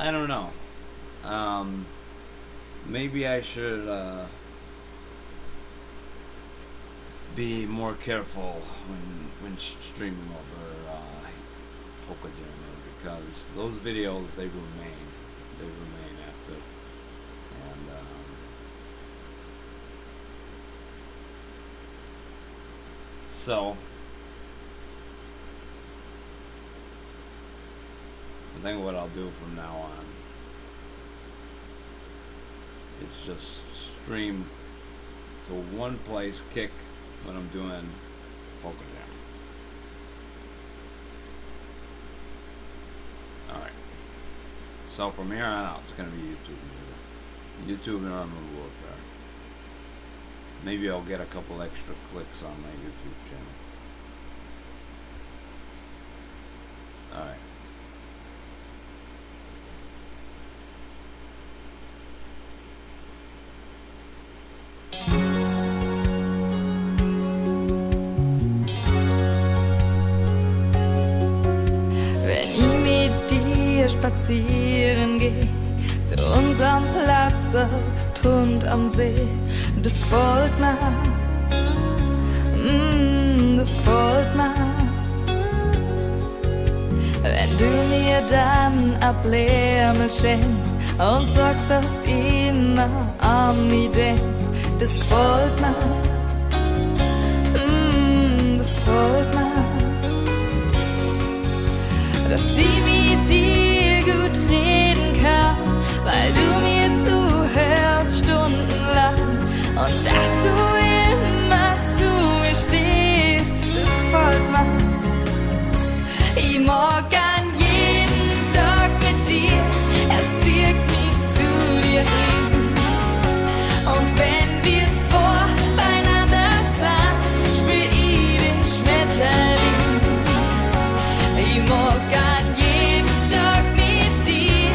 I don't know. Maybe I should be more careful when streaming over Pokémon, because those videos they remain after, and so I think what I'll do from now on is just stream to one place, kick when I'm doing Pokemon. Alright. So from here on out, it's going to be YouTube. YouTube and Armored Warfare. Maybe I'll get a couple extra clicks on my YouTube channel. Alright. Wenn ich mit dir spazieren geh, zu unserem Platz rund am See, das gefällt mir, das gefällt mir. Wenn du mir dann ein Blämel schenkst und sagst, dass du immer an mich denkst, das gefällt mir, das gefällt mir. Dass ich mit dir gut reden kann, weil du mir zuhörst stundenlang und dass du immer zu mir stehst, das gefällt mir. Ich mag an jeden Tag mit dir, es zieht mich zu dir hin. Und wenn wir zwei beieinander sind, spür ich den Schmetterling. Ich mag an jeden Tag mit dir,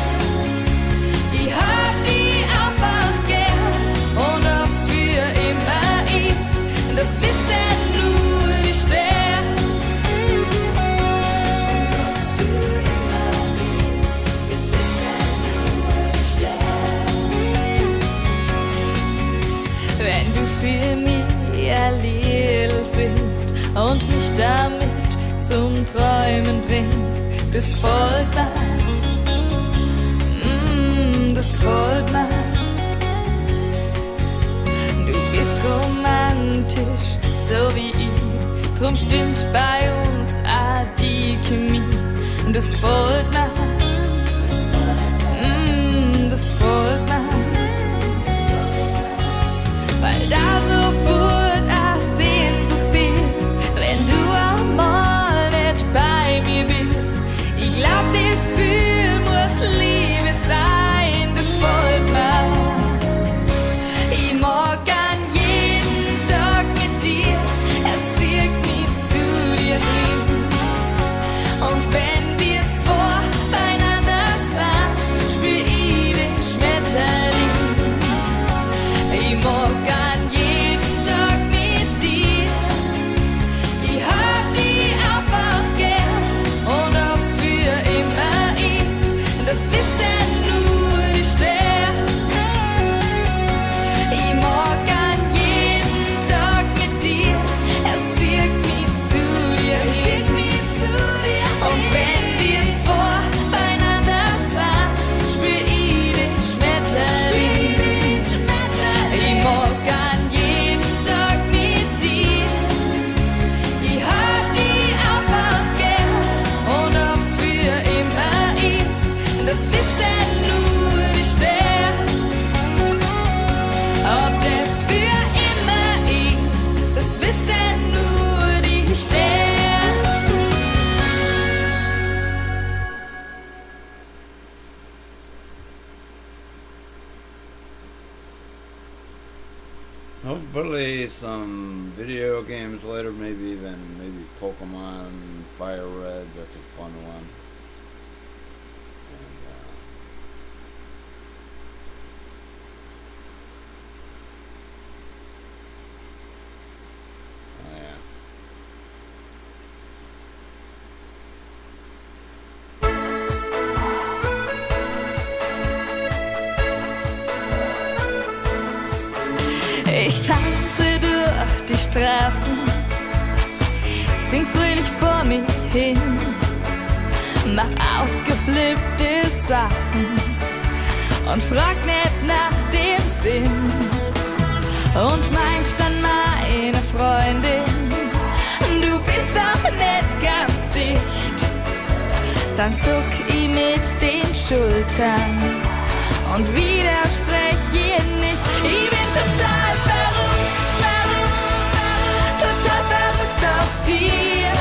ich hab dich einfach gern. Und ob's für immer ist, das wissen nur die Sterne. Und ob's für immer ist, das wissen nur die Sterne. Wenn du für mich ein Lied singst und mich damit zum Träumen bringst, das gefällt mir, das gefällt mir. Du bist romantisch, so wie ich, drum stimmt bei uns auch die Chemie, das gefällt mir, das gefällt mir. Weil da sofort eine Sehnsucht ist, wenn du einmal nicht bei mir bist. Ich glaub, das Gefühl muss Liebe sein, das gefällt mir. Ich mag an jeden Tag mit dir, es zieht mich zu dir hin. Und wenn wir zwei beieinander sind, spür ich den Schmetterling. Ich mag an jeden Tag mit dir, ich hab dich einfach gern. Und ob's für immer ist, das wissen nur die Sterne. Ich mag an jeden Tag mit dir, es zieht mich zu dir hin. Und wenn wir zwei beieinander sind, spür ich den Schmetterling. Ich mag an jeden Tag mit dir, ich hab dich einfach gern. Und ob's für immer ist, das wissen nur die Sterne. Ob das für immer ist, das wissen nur die Sterne. Hopefully some video games later, maybe Pokemon Fire Red, that's a fun one. And, yeah. Ich tanze durch die Straßen, sing fröhlich vor mich hin, mach ausgeflippte Sachen und frag nicht nach dem Sinn. Und meint dann meine Freundin, du bist doch nicht ganz dicht, dann zuck ich mit den Schultern und widersprech ihr nicht. Ich bin total verrückt, total verrückt auf dir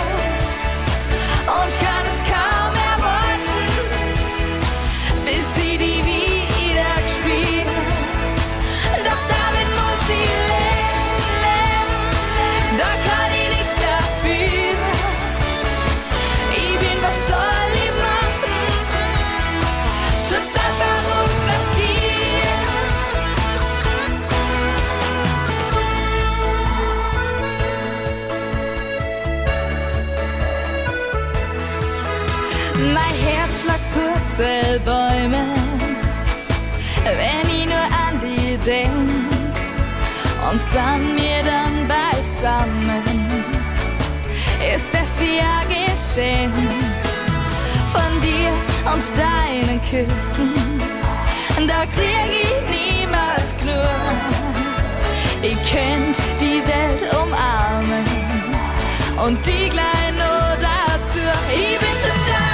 und kann es kaum erwarten, bis sie die wieder gespielt. Doch damit muss sie leben, da kann ich nichts dafür. Ich bin, was soll ich machen, total verrückt auf dir. Mein Herz schlagt Purzelbäume, wenn ich nur an die denk und sind wir dann beisammen, ist es wie ein Geschenk von dir und deinen Küssen. Da krieg ich niemals genug. Ich könnt die Welt umarmen und die gleich nur dazu. Ich bin total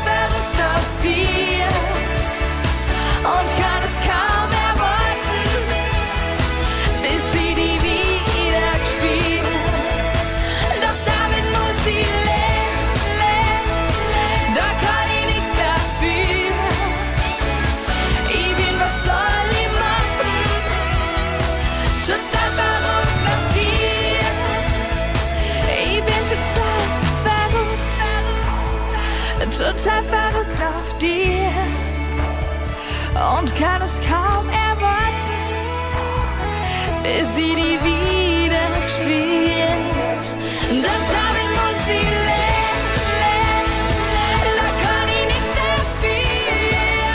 verrückt auf dir und kann es kaum erwarten, bis sie die wieder gespielt. Doch damit muss sie leben, da kann ich nichts dafür. Ich bin, was soll ich machen, total verrückt auf dir. Ich bin total verrückt auf dir und kann es kaum erwarten, bis sie die wieder gespielt. Doch damit muss sie leben, da kann ich nichts dafür.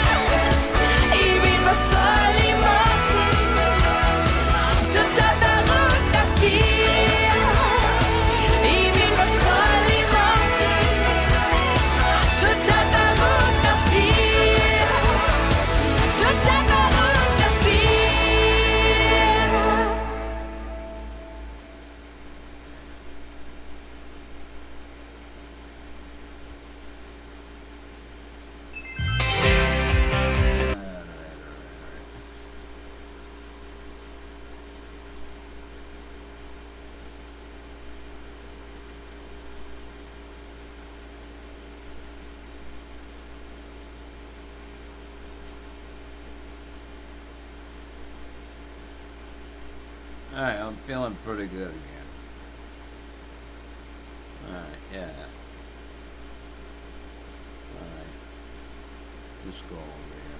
Ich bin, was soll ich machen, total verrückt auf dir. Ich bin, was soll ich machen, total verrückt auf dir, total verrückt auf dir. Alright, I'm feeling pretty good again. Alright, yeah. Alright. Just go over here.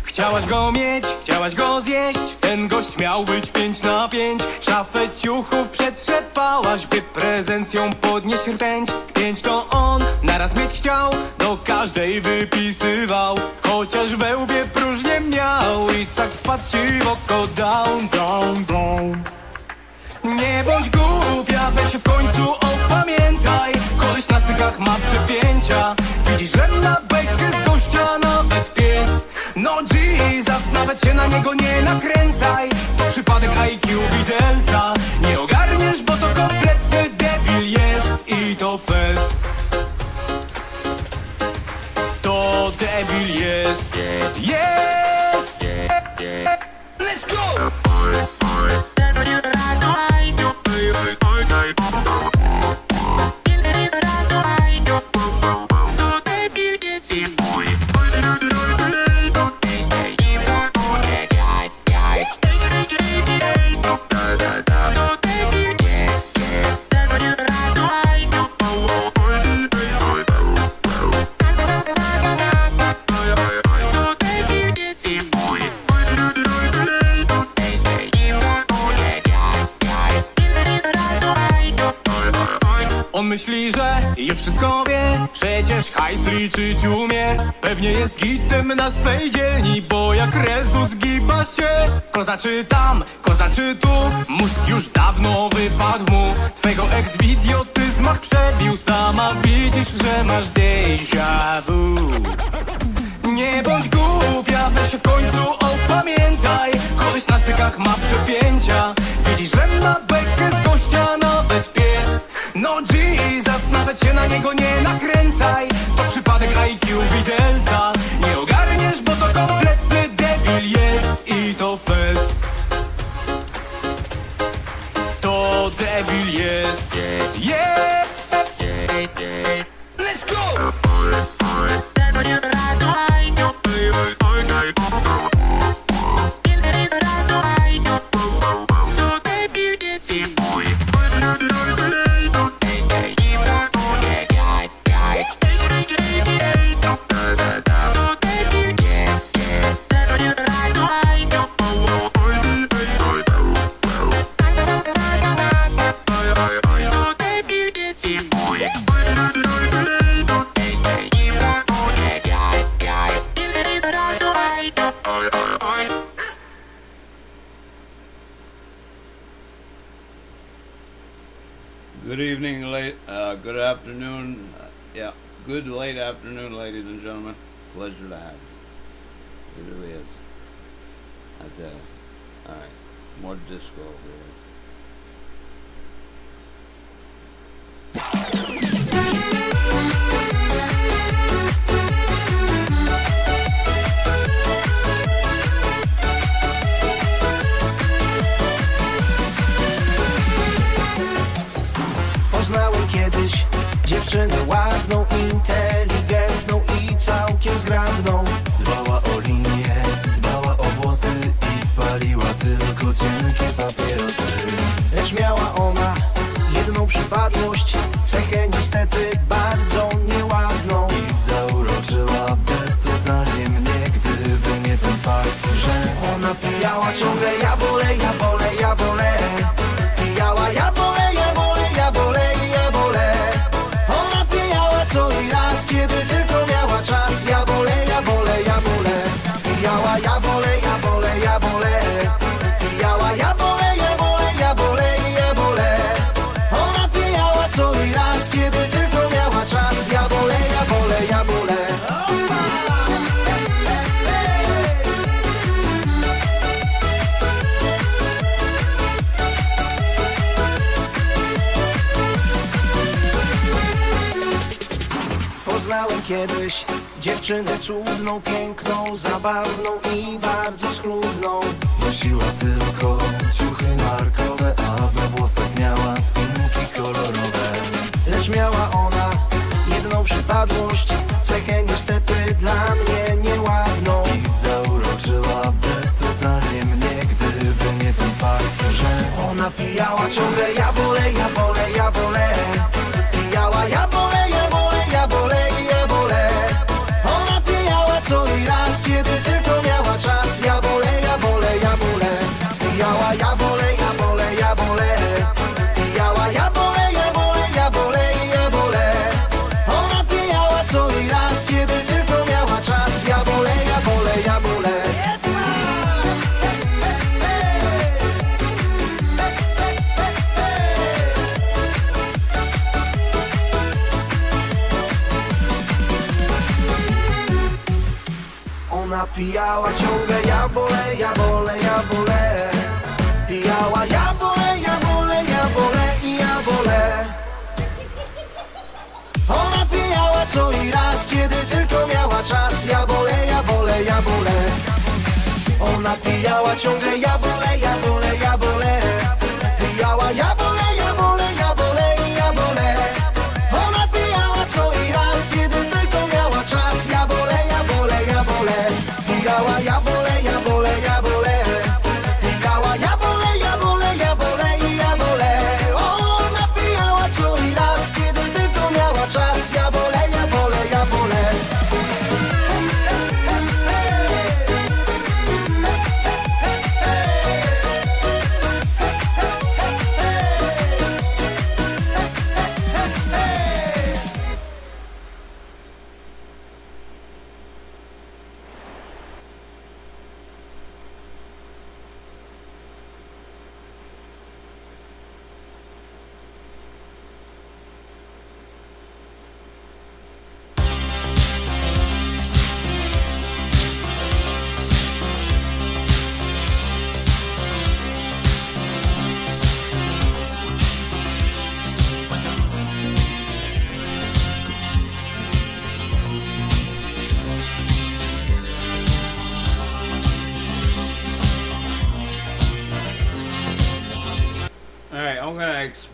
Chciałaś go mieć, chciałaś go zjeść. Ten gość miał być 5 na 5. Szafę ciuchów przetrzepałaś, by prezent ją podnieść rtęć. 5 to on naraz mieć chciał, do każdej wypisywał. Chociaż we łbie próżnię miał i tak wpadł ci w oko down, down, down. Nie bądź głupia, weź się w końcu opamiętaj. Koleś na stykach ma przepięcia. Widzisz, że na bajkę z gościa nawet pies. No Jesus, nawet się na niego nie nakręcaj. To przypadek IQ widelca. Nie ogarniesz, bo to kompletny debil jest. I to fest. To debil jest. Jest. Let's go! On myśli, że już wszystko wie, przecież hajs liczyć umie. Pewnie jest gitem na swej dzielni, bo jak Rezus zgiba się. Kozaczy tam, kozaczy tu, mózg już dawno wypadł mu. Twego ex w idiotyzmach przebił, sama widzisz, że masz déjà vu. Nie bądź głupia, weź się w końcu opamiętaj. Koleś na stykach ma przepięcia, widzisz, że ma bekę z gościa nawet pies. No Jesus, nawet się na niego nie nakręcaj. To przypadek IQ widelca. Nie ogarniesz, bo to kompletny debil jest. I to fest. To debil jest. Yeah. Let's go! Good evening, good afternoon, good late afternoon, ladies and gentlemen. Pleasure to have you. It really is. I tell you. All right, more disco over here. Poznałem kiedyś dziewczynę ładną, inteligentną i całkiem zgrabną. Dbała o linię, dbała o włosy i paliła tylko cienkie papierosy. Lecz miała ona jedną przypadłość, cechę niestety bardzo nieładną. I zauroczyłaby totalnie mnie, gdyby nie ten fakt, że ona pijała ciągle ja bolę, ja bolę, ja bolę. Pijała ja bolę, ja bolę, ja bolę, ja bolę. Ona pijała co i raz, kiedy tylko miała czas. Ja bolę, ja bolę, ja bolę. Pijała ja bolę, ja bolę, ja bolę. Pijała ja bolę, ja bolę, ja bolę, ja bolę. Ona pijała co i raz, kiedy tylko miała czas. Ja bolę, ja bolę, ja bolę. Poznałem kiedyś dziewczynę cudną, piękną, zabawną i bardzo schludną. Nosiła tylko ciuchy markowe, a we włosach miała spinki kolorowe. Lecz miała ona jedną przypadłość, cechę niestety dla mnie nieładną. I zauroczyłaby totalnie mnie, gdyby nie ten fakt, że ona pijała ciągle ja bolę, ja bolę, ja bolę. Pijała ja bolę, ja bolę, ja bolę, ja bolę. Ona pijała co i raz, kiedy tylko miała czas. Ja bolę, ja bolę, ja bolę. Pijała ja bolę, ja bolę, ja bolę. Pijała ja bolę, ja bolę, ja bolę, ja bolę. Ona pijała co i raz, kiedy tylko miała czas. Ja bolę, ja bolę, ja bolę. Ona pijała ciągle ja bolę, ja bolę, ja bolę. Pijała ja bolę, ja bolę, ja bolę i ja bolę. Ona pijała co i raz, kiedy tylko miała czas. Ja bolę, ja bolę, ja bolę. Ona pijała ciągle ja bolę, ja bolę, ja bolę. Pijała ja bolę, ja bolę, ja bolę i ja bolę. Ona pijała co i raz, kiedy tylko miała czas. Ja bolę, ja bolę, ja bolę. Pijała ja bolę, ja bolę, ja bolę. Pijała ja bolę, ja bolę, ja bolę i ja bolę. Ona pijała co i raz, kiedy tylko miała czas. Ja bolę, ja bolę, ja bolę.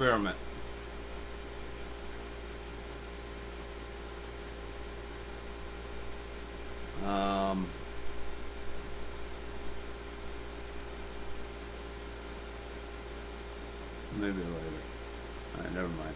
experiment. Maybe later. Alright, never mind.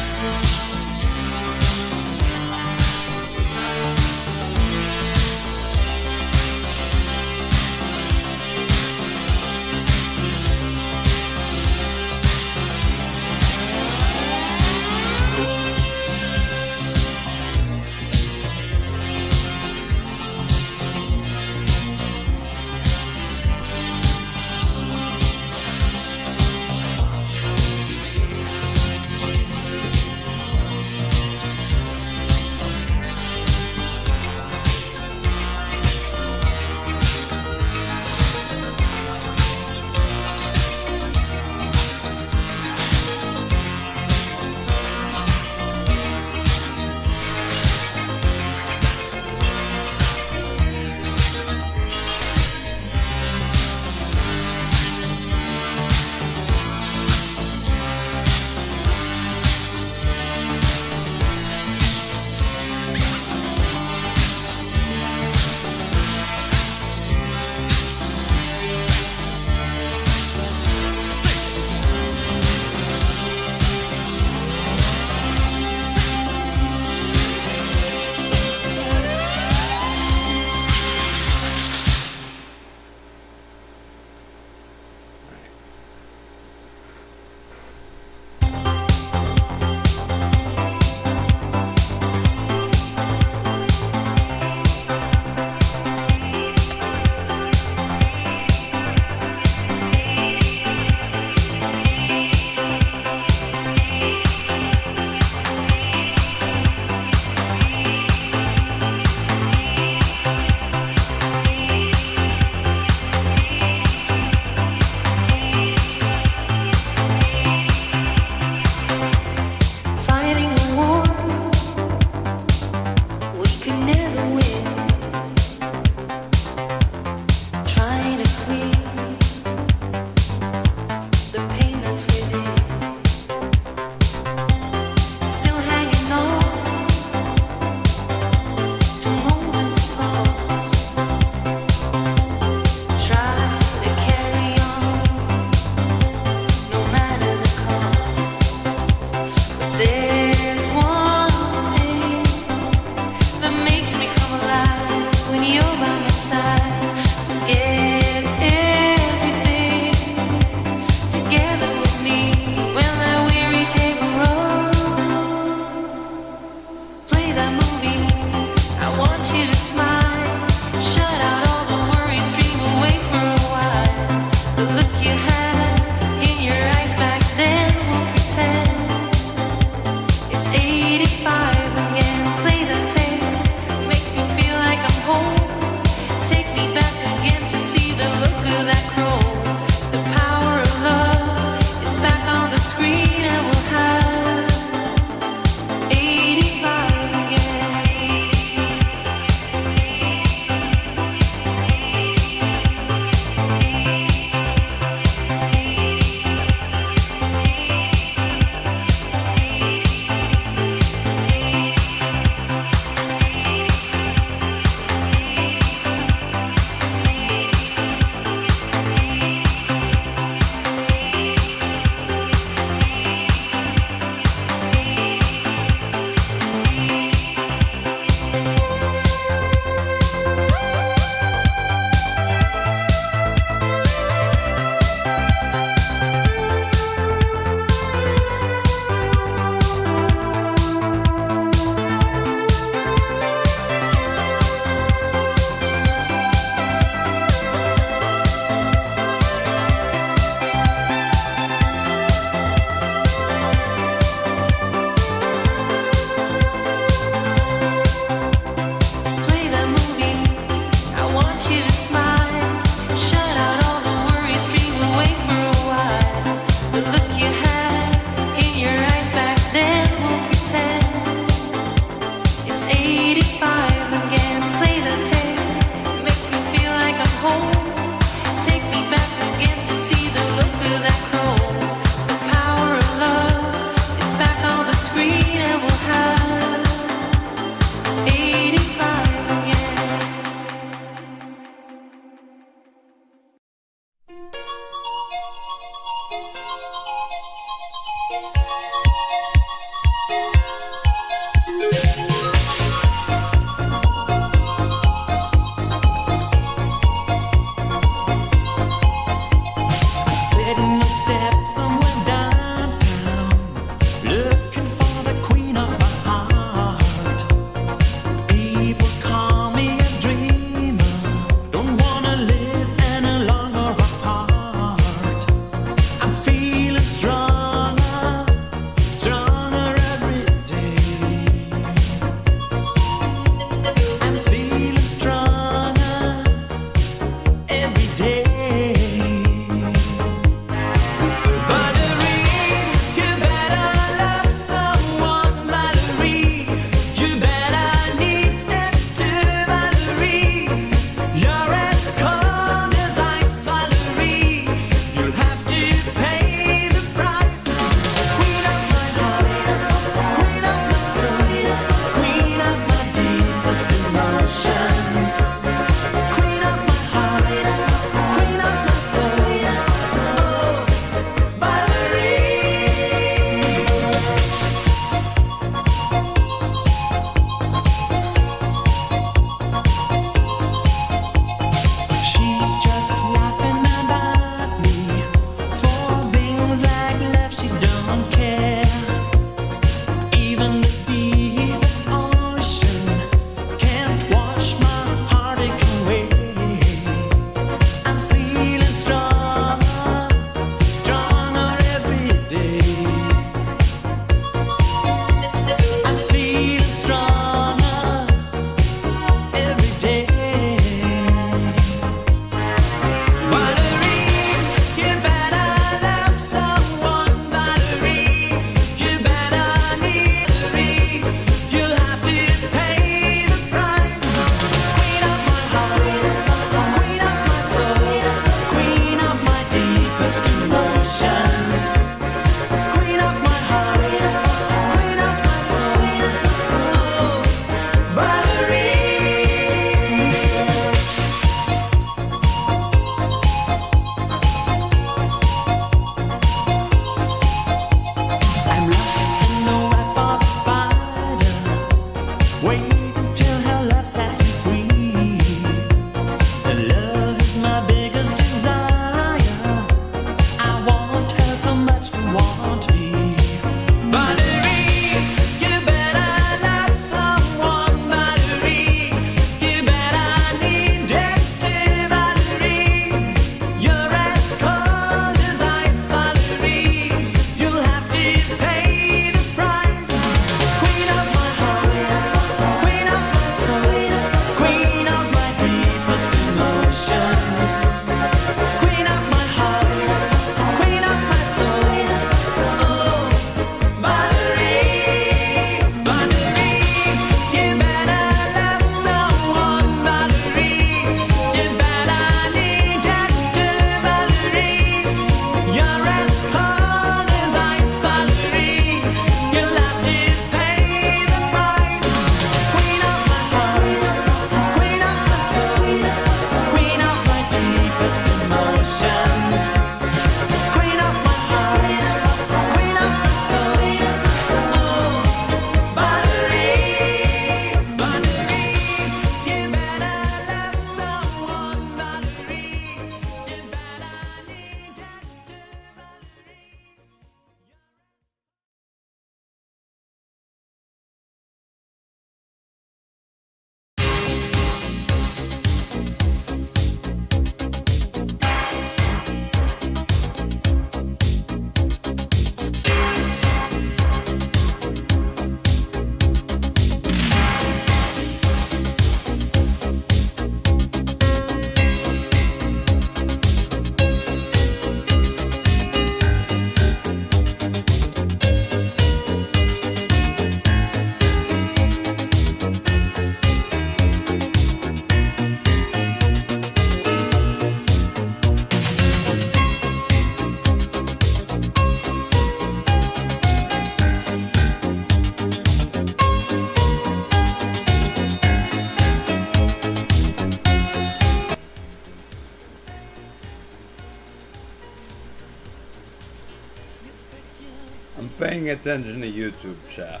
paying attention to YouTube chat.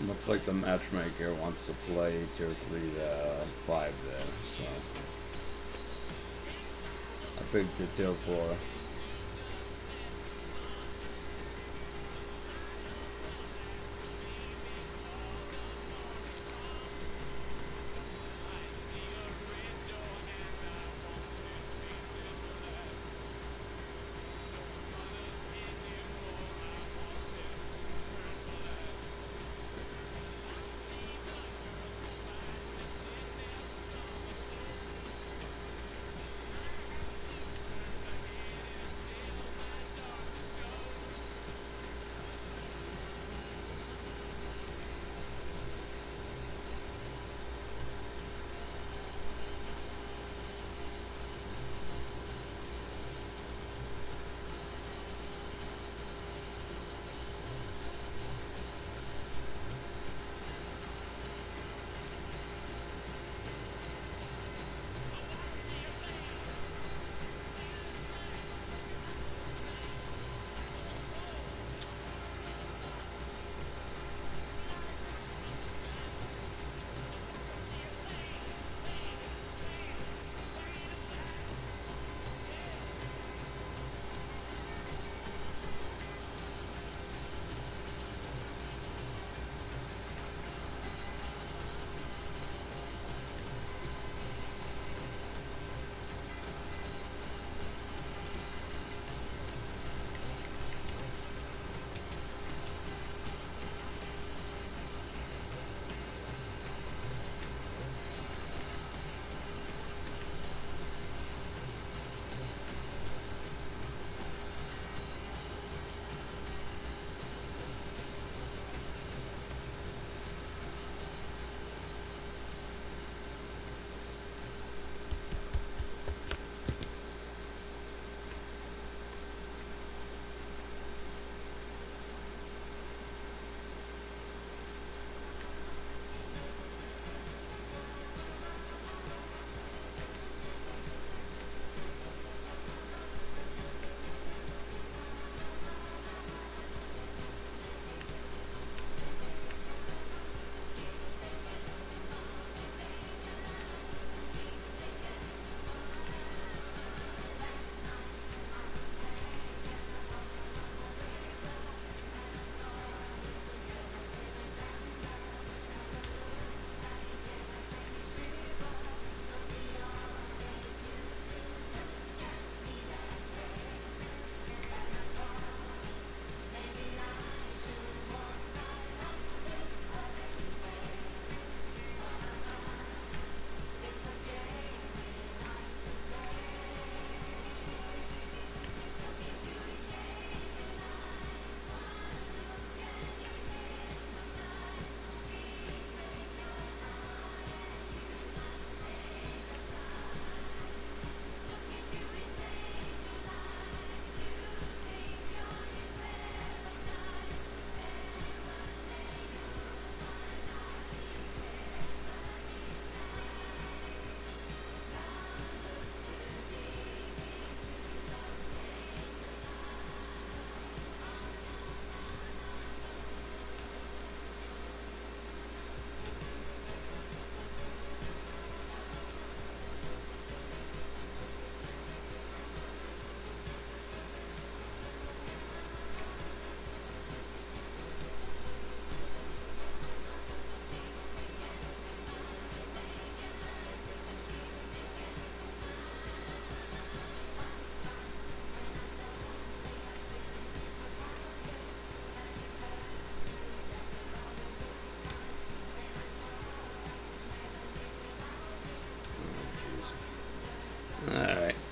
Looks like the matchmaker wants to play tier 3 to 5 there, so I picked the tier 4.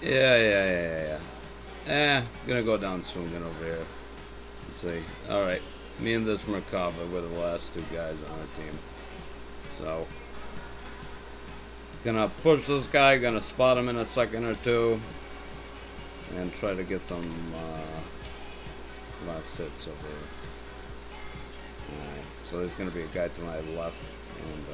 Yeah. Gonna go down swinging over here. Let's see. Alright. Me and this Merkava were the last two guys on the team. So. Gonna push this guy, gonna spot him in a second or two. And try to get some last hits over here. Alright. So there's gonna be a guy to my left. And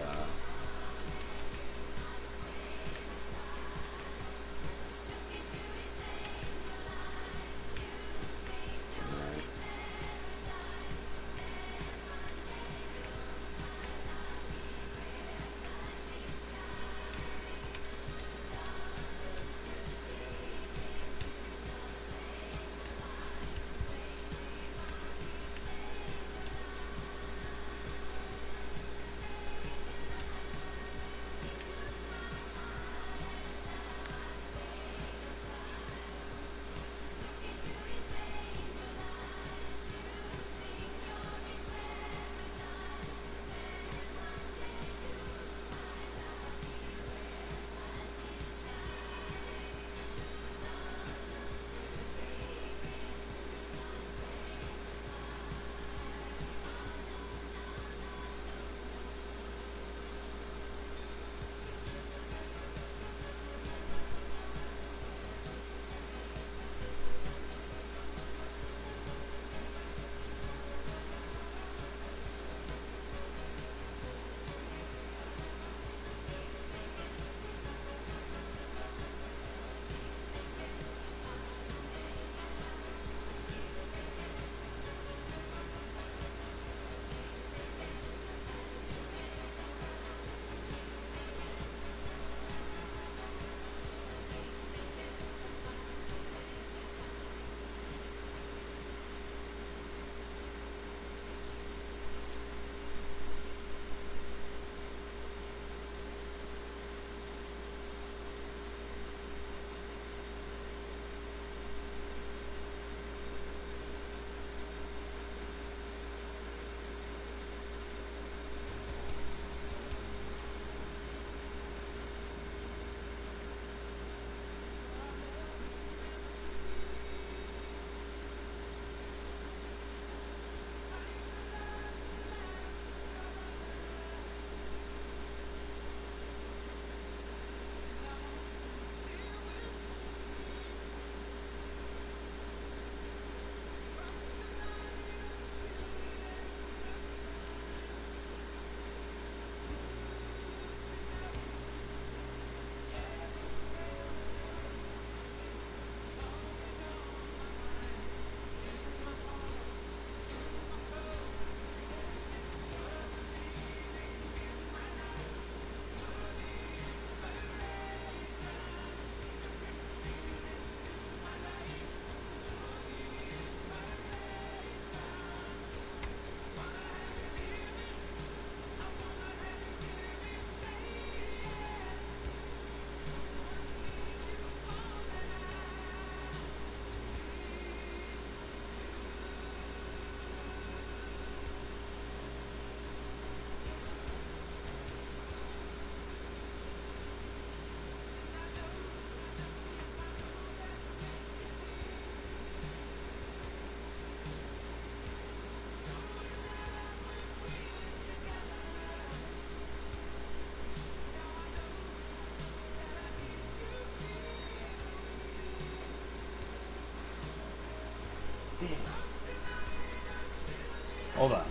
hold on.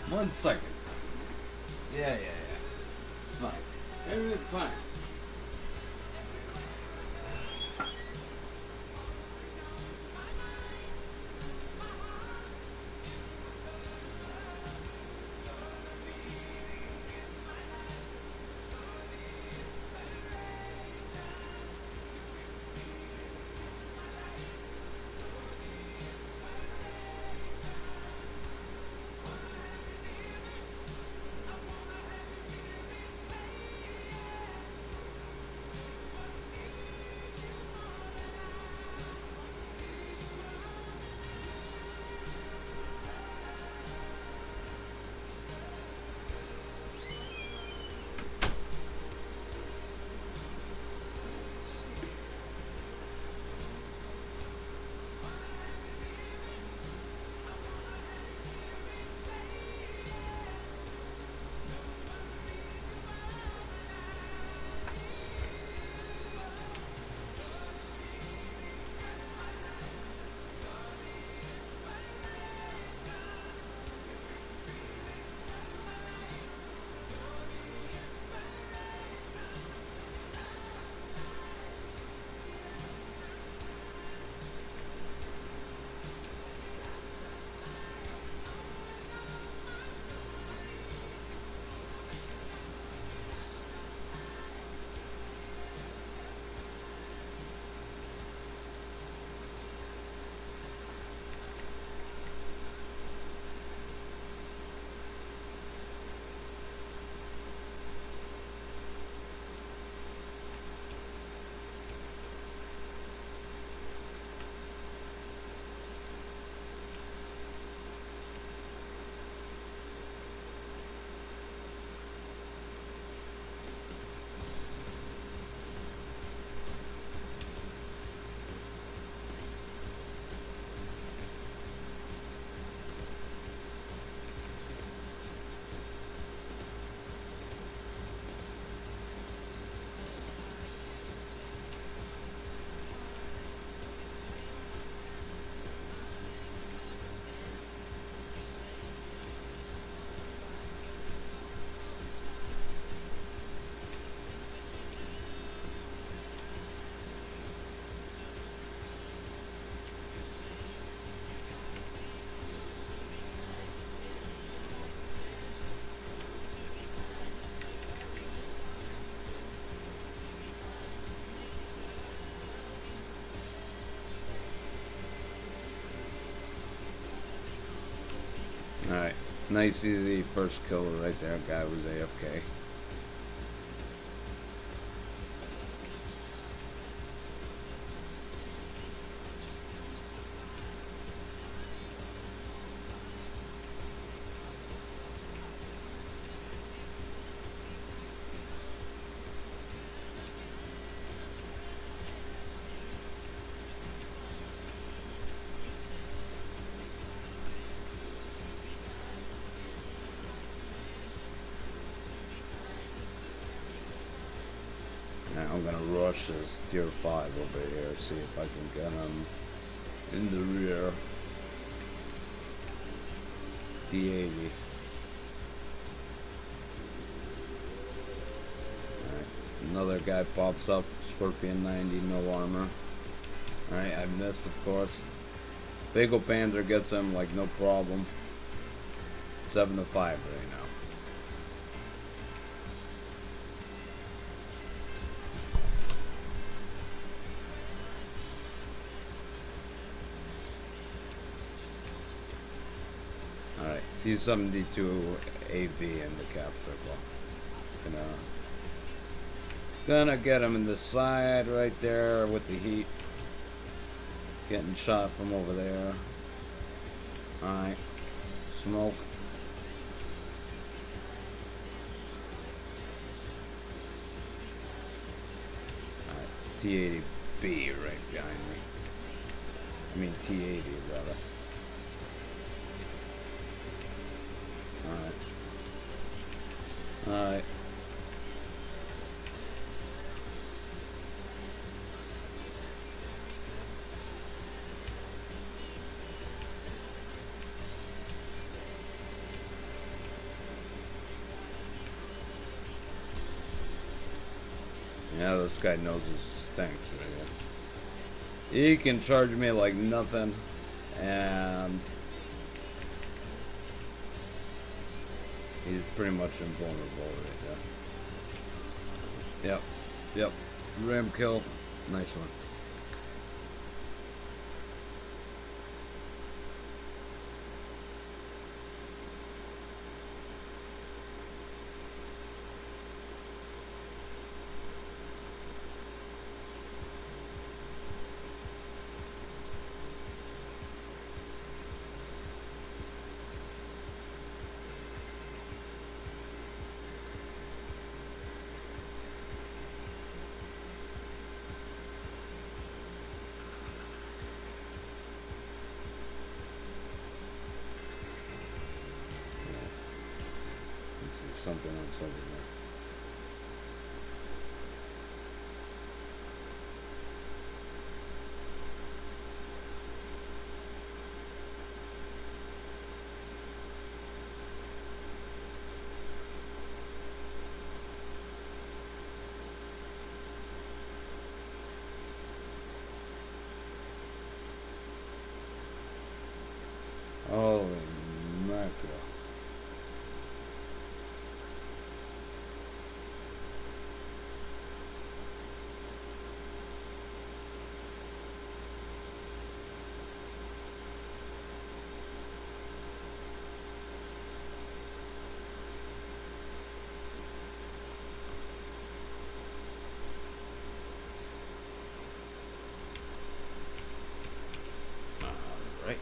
1 second. Yeah. Fine. Everything's fine. Alright, nice easy first kill right there. Guy was AFK. Now I'm gonna rush this tier 5 over here, see if I can get him in the rear. T80. Alright, another guy pops up, Scorpion 90, no armor. Alright, I missed, of course. Bagel Panzer gets him like no problem. 7-5 right now. Alright, T-72 AV in the cap circle. Gonna get him in the side right there with the heat. Getting shot from over there. Alright, smoke. Alright, T-80B right behind me. I mean T-80 rather. Alright. Yeah, this guy knows his tanks right here. He can charge me like nothing, and he's pretty much invulnerable right there. Yep. Ram kill. Nice one. See something else over there. Holy mackerel. Right.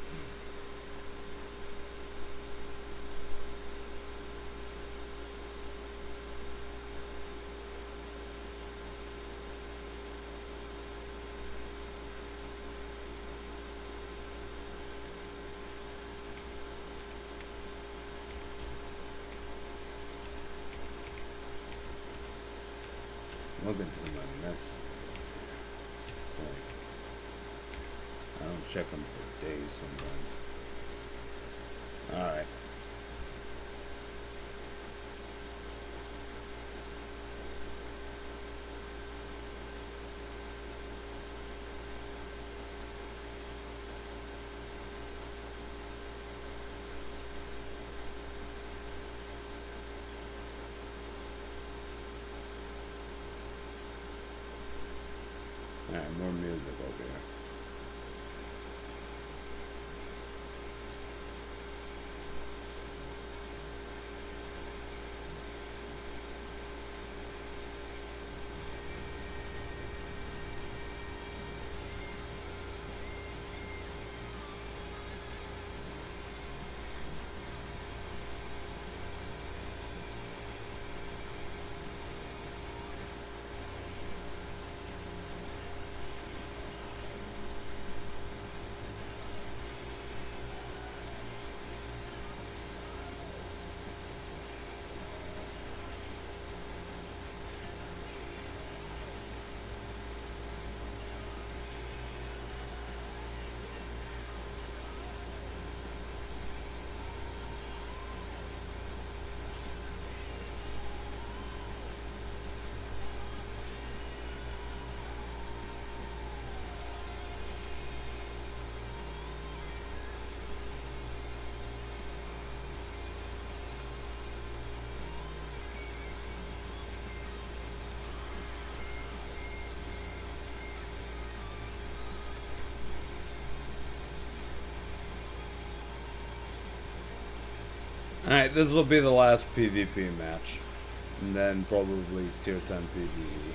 Looking through my mess. It's like, I don't check them for days sometimes. Alright. Alright, more music over here. Alright, this will be the last PvP match. And then probably tier 10 PvE.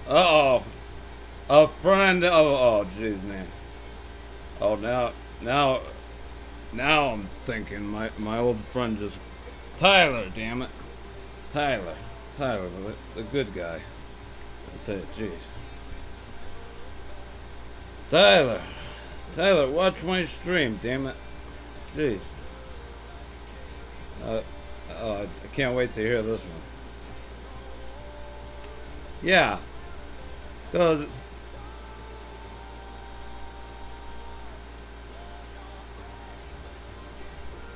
Uh-oh. A friend. Oh, jeez, man. Oh, now I'm thinking my old friend just... Tyler, damn it. Tyler, the good guy. I tell you, jeez. Tyler, watch my stream, damn it. Jeez. I can't wait to hear this one. Yeah. Cause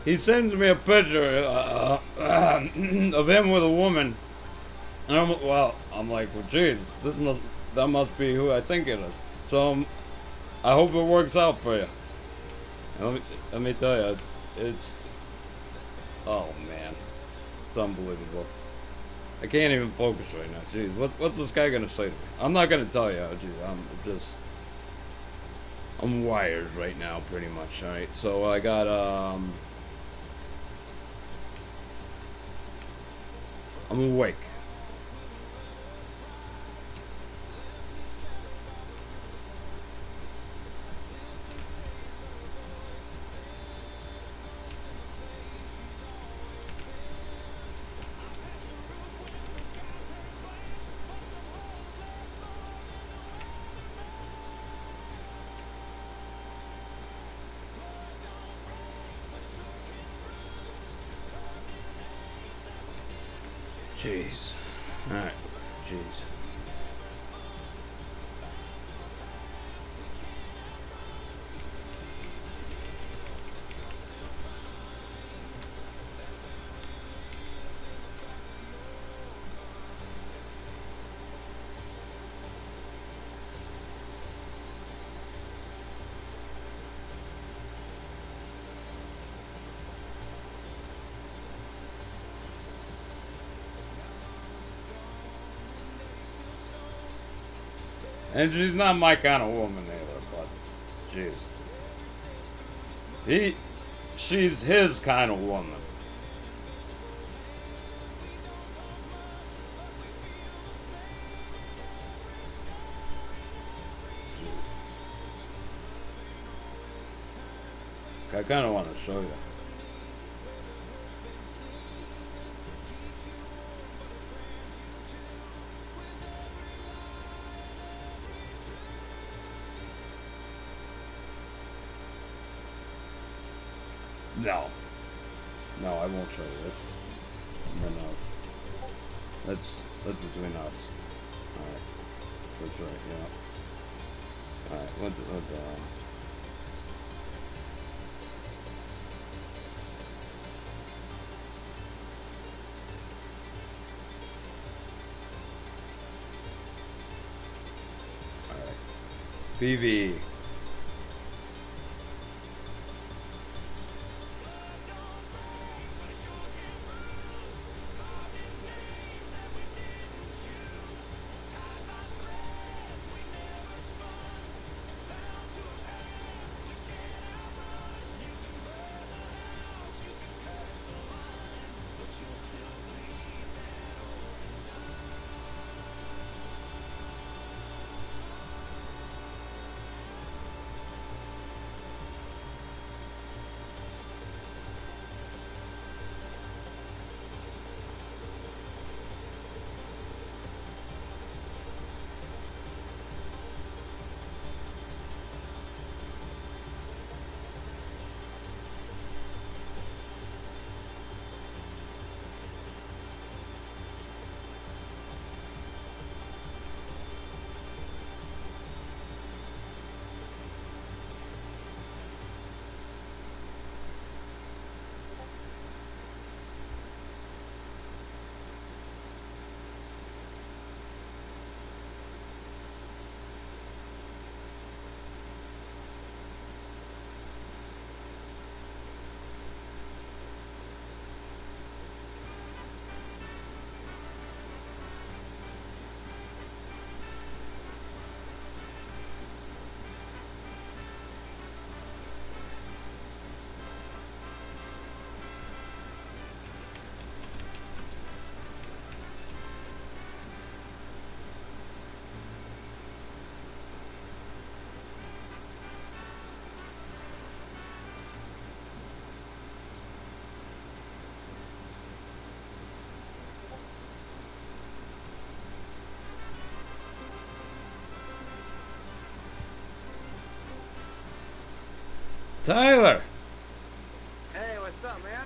he sends me a picture of him with a woman, and I'm like, well, geez, that must be who I think it is. So I hope it works out for you. Let me tell you, it's, oh man, it's unbelievable. I can't even focus right now. Jeez, what's this guy gonna say to me? I'm not gonna tell you. Jeez, I'm wired right now, pretty much. All right, so I got I'm awake. Jeez. Alright. Jeez. And she's not my kind of woman either, but jeez. she's his kind of woman. I kind of want to show you. No. No, I won't show you. That's between us. Alright. That's right, yeah. Alright, what's alright. BB. Tyler, Hey, what's up, man?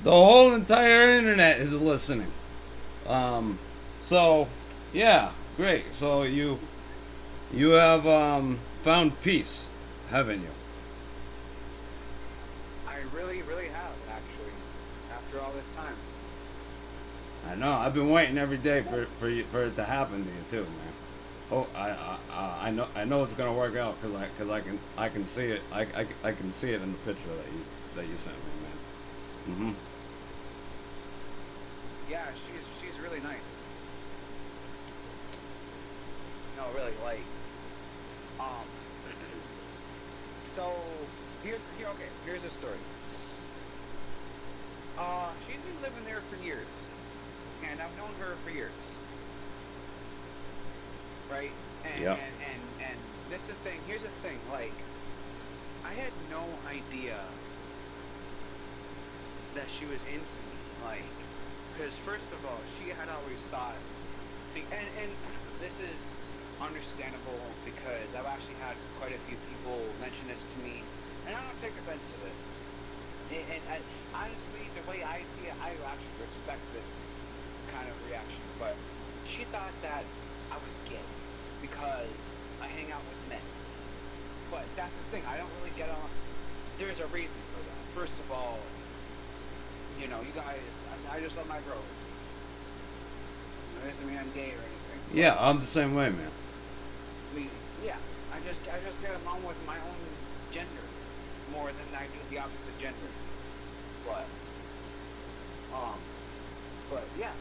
the whole entire internet is listening. So, yeah, great. So you have found peace, haven't you? I really, really have, actually, after all this time. I know. I've been waiting every day for it to happen to you too, man. Oh, I know it's gonna work out because I can see it. I can see it in the picture that you sent me, man. Yeah, she's really nice. No, really, like, so here's the story. She's been living there for years, and I've known her for years. Right? And, Yep. and this is the thing, here's the thing, like, I had no idea that she was into me, like, because first of all, she had always thought, and this is understandable because I've actually had quite a few people mention this to me, and I don't take offense to this. And honestly, the way I see it, I actually respect this kind of reaction, but she thought that I was gay because I hang out with men. But that's the thing, I don't really get on. There's a reason for that. First of all, you know, you guys, I just love my bros. It doesn't mean I'm gay or anything. Yeah, I'm the same way, man. Yeah, I just get along with my own gender more than I do the opposite gender. But yeah,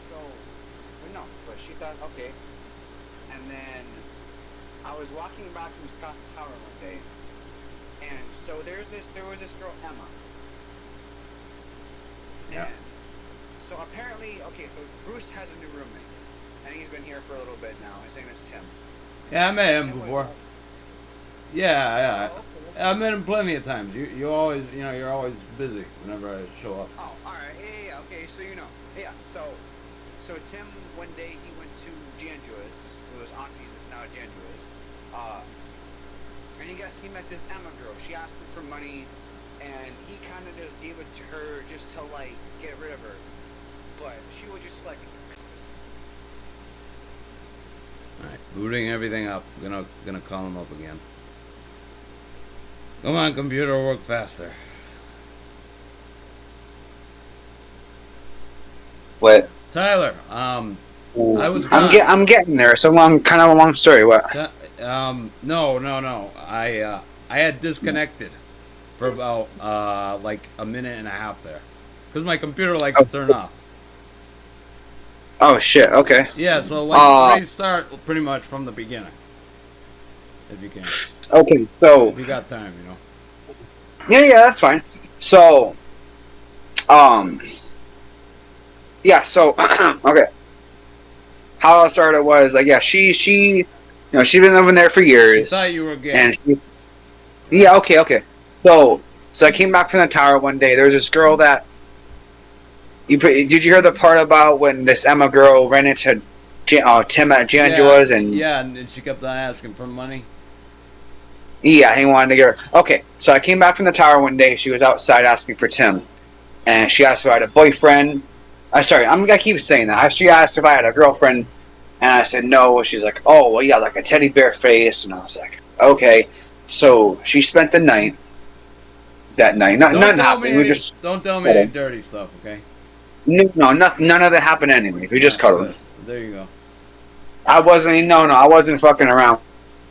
but she thought, okay. And then I was walking back from Scott's Tower one day, and so there was this girl, Emma, Yeah. So apparently, okay, so Bruce has a new roommate, and he's been here for a little bit now. His name is Tim. Yeah, I met him Tim was, before. Yeah. oh, okay. I met him plenty of times. You always, you're always busy whenever I show up. Oh, all right. Yeah. Okay, so you know. Yeah. So Tim one day he went to Janjua's. It was Auntie's. It's now Janjua's. And he met this Emma girl. She asked him for money, and he kind of just gave it to her just to like get rid of her. But she was just like, All right, booting everything up. Gonna call him up again. Come on, computer, work faster. What? Tyler, I was. I'm getting there. It's a kind of a long story. What? No. I had disconnected for about like a minute and a half there, because my computer likes to turn off. Oh shit. Okay. Yeah, so like restart pretty much from the beginning, if you can. Okay. So. If you got time, Yeah, that's fine. So. Yeah. So. Okay. How I started was like, yeah, she she's been living there for years. I thought you were gay. And yeah, okay. So I came back from the tower one day. There was this girl that. Did you hear the part about when this Emma girl ran into Tim at Janjua's and she kept on asking for money? Yeah, he wanted to get her. Okay, so I came back from the tower one day. She was outside asking for Tim, and she asked if I had a boyfriend. I keep saying that. She asked if I had a girlfriend, and I said no. She's like, oh, well, yeah, like a teddy bear face, and I was like, okay. So she spent the night. That night, nothing happened. Don't tell me any dirty stuff, okay? No, none of that happened anyways. We just cuddled. There you go. I wasn't fucking around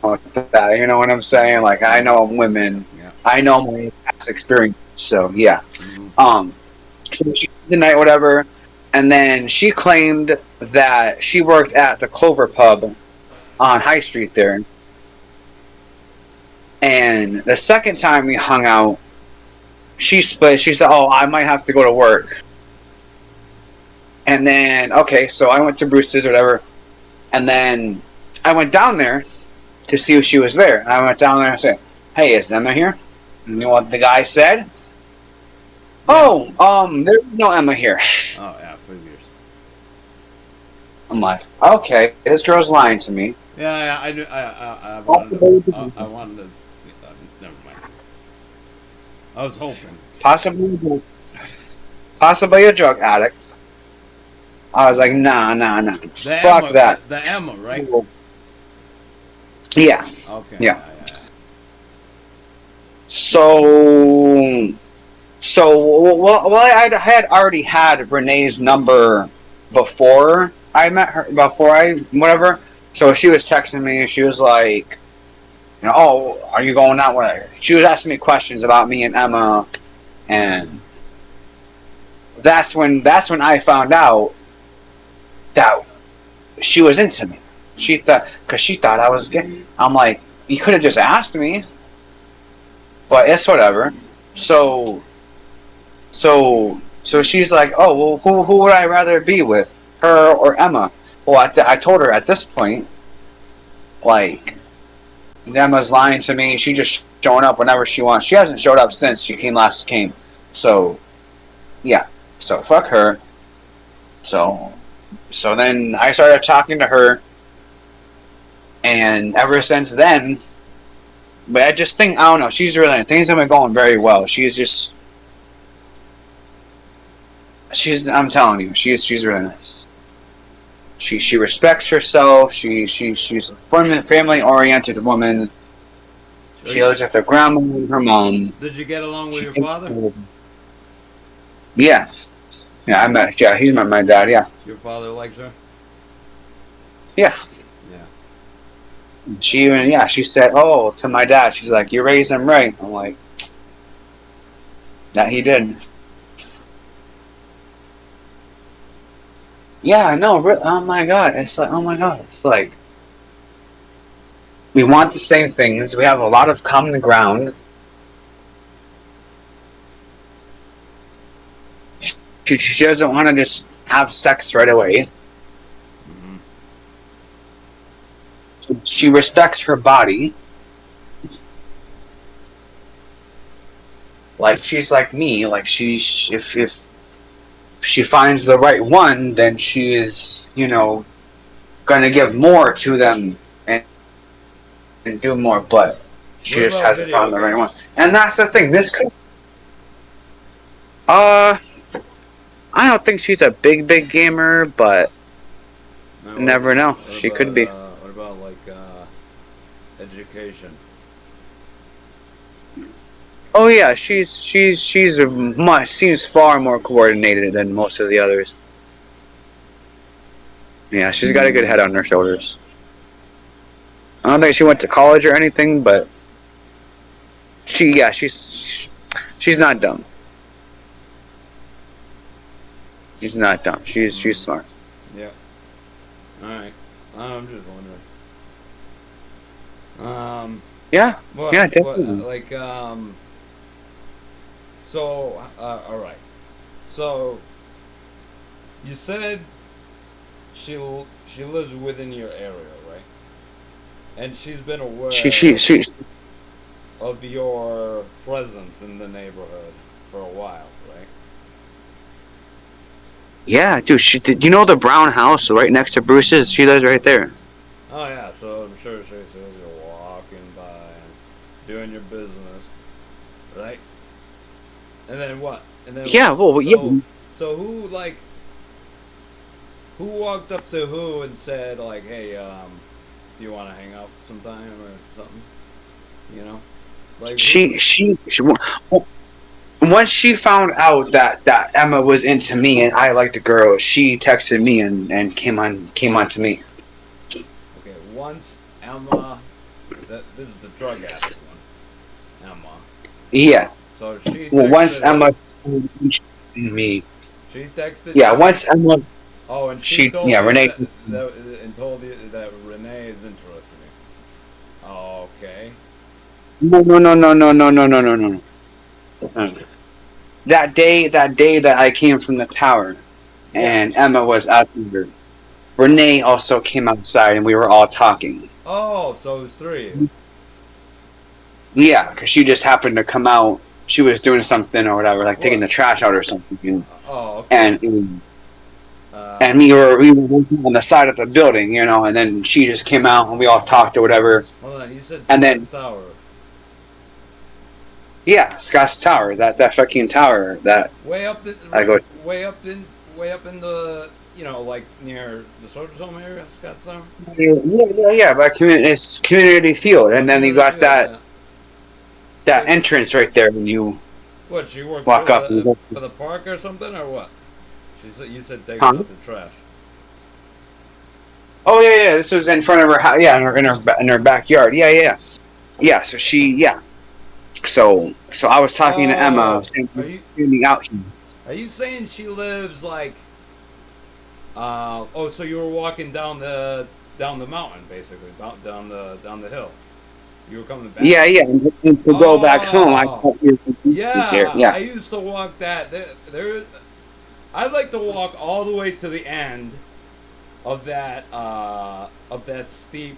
with that. You know what I'm saying? Like, I know women. Yeah. I know my past experience. So yeah. Mm-hmm. So she did the night, whatever, and then she claimed that she worked at the Clover Pub on High Street there. And the second time we hung out, she split. She said, "Oh, I might have to go to work." And then, okay, so I went to Bruce's or whatever, and then I went down there to see if she was there. And I went down there and said, "Hey, is Emma here?" And you know what the guy said? "Oh, there's no Emma here." Oh yeah, figures. I'm like, okay, this girl's lying to me. Yeah, I wanted to. Never mind. I was hoping. Possibly a drug addict. I was like, nah. Fuck that. The Emma, right? Yeah. Okay. Yeah. So I had already had Renee's number before I met her, whatever. So she was texting me. She was like, "Oh, are you going out with her?" She was asking me questions about me and Emma, and that's when I found out that she was into me. She thought I was gay. I'm like, you could have just asked me, but it's whatever. So she's like, oh, well, who would I rather be with, her or Emma? Well, I told her at this point, like, Emma's lying to me. She just showing up whenever she wants. She hasn't showed up since she last came. So, yeah. So fuck her. So then I started talking to her, and ever since then, but I just think, I don't know, things have been going very well. I'm telling you, she's really nice. She respects herself. She's a family oriented woman. She lives with her grandma and her mom. Did you get along with your father? Yeah. Yeah, he's my dad, yeah. Your father likes her? Yeah. Yeah. She said, oh, to my dad, she's like, you raised him right. I'm like, that he did. Yeah, I know. Oh my god. It's like, we want the same things. We have a lot of common ground. she doesn't want to just have sex right away. She respects her body. Like she's like me. Like she's if she finds the right one, then she is, you know, gonna give more to them and do more. But she What just about hasn't video found the right one. games? And that's the thing. This could. I don't think she's a big gamer, but No, never know. what She about, could be. What about like education? Oh yeah, she's a much seems far more coordinated than most of the others. Yeah, she's got a good head on her shoulders. I don't think she went to college or anything, but she's not dumb. She's not dumb. She's smart. Yeah. All right. I'm just wondering. Yeah. What, Yeah, what, definitely. like So all right. So you said she lives within your area, right? And she's been aware She of your presence in the neighborhood for a while, right? Yeah, dude. You know the brown house right next to Bruce's? She lives right there. Oh yeah, so I'm sure she says you're walking by and doing your business, right? And then what? And then Yeah. Well, yeah. So who walked up to who and said like, hey, do you want to hang out sometime or something? You know, like She once she found out that Emma was into me and I liked the girl, she texted me and came on to me. Okay, once Emma, this is the drug addict one, Emma. Yeah. So she. Well, once texted- Emma me. She texted. Yeah. you? Once Emma. Oh, and she told yeah, you Renee. and told you that Renee is interested in you. Oh, okay. No. That day that I came from the tower, and Emma was out there. Renee also came outside, and we were all talking. Oh, so it was three of you. Yeah, because she just happened to come out. She was doing something or whatever, like taking What? the trash out or something. You know? Oh, okay. And we were working on the side of the building, you know. And then she just came out, and we all talked or whatever. Hold on, you said and then- Scott's Tower. Yeah, Scott's Tower, that fucking tower. That Way up the. I go- Way up in the. You know, like near the Soldiers Home area, Scott's Tower. yeah. But it's community field, and then you got Yeah. that entrance right there, and you. What, she worked Walk for, up and go- for the park or something, or what? She said you said take Huh? out the trash. Oh yeah. This was in front of her house. Yeah, in her backyard. Yeah. So So I was talking to Emma, saying, Are you "Standing out here." are you saying she lives like? Oh, so you were walking down the mountain, basically down the hill. You were coming back. Yeah. And to go back home, I Oh. thought you were Yeah, here. I Yeah. used to walk that. I'd like to walk all the way to the end of that steep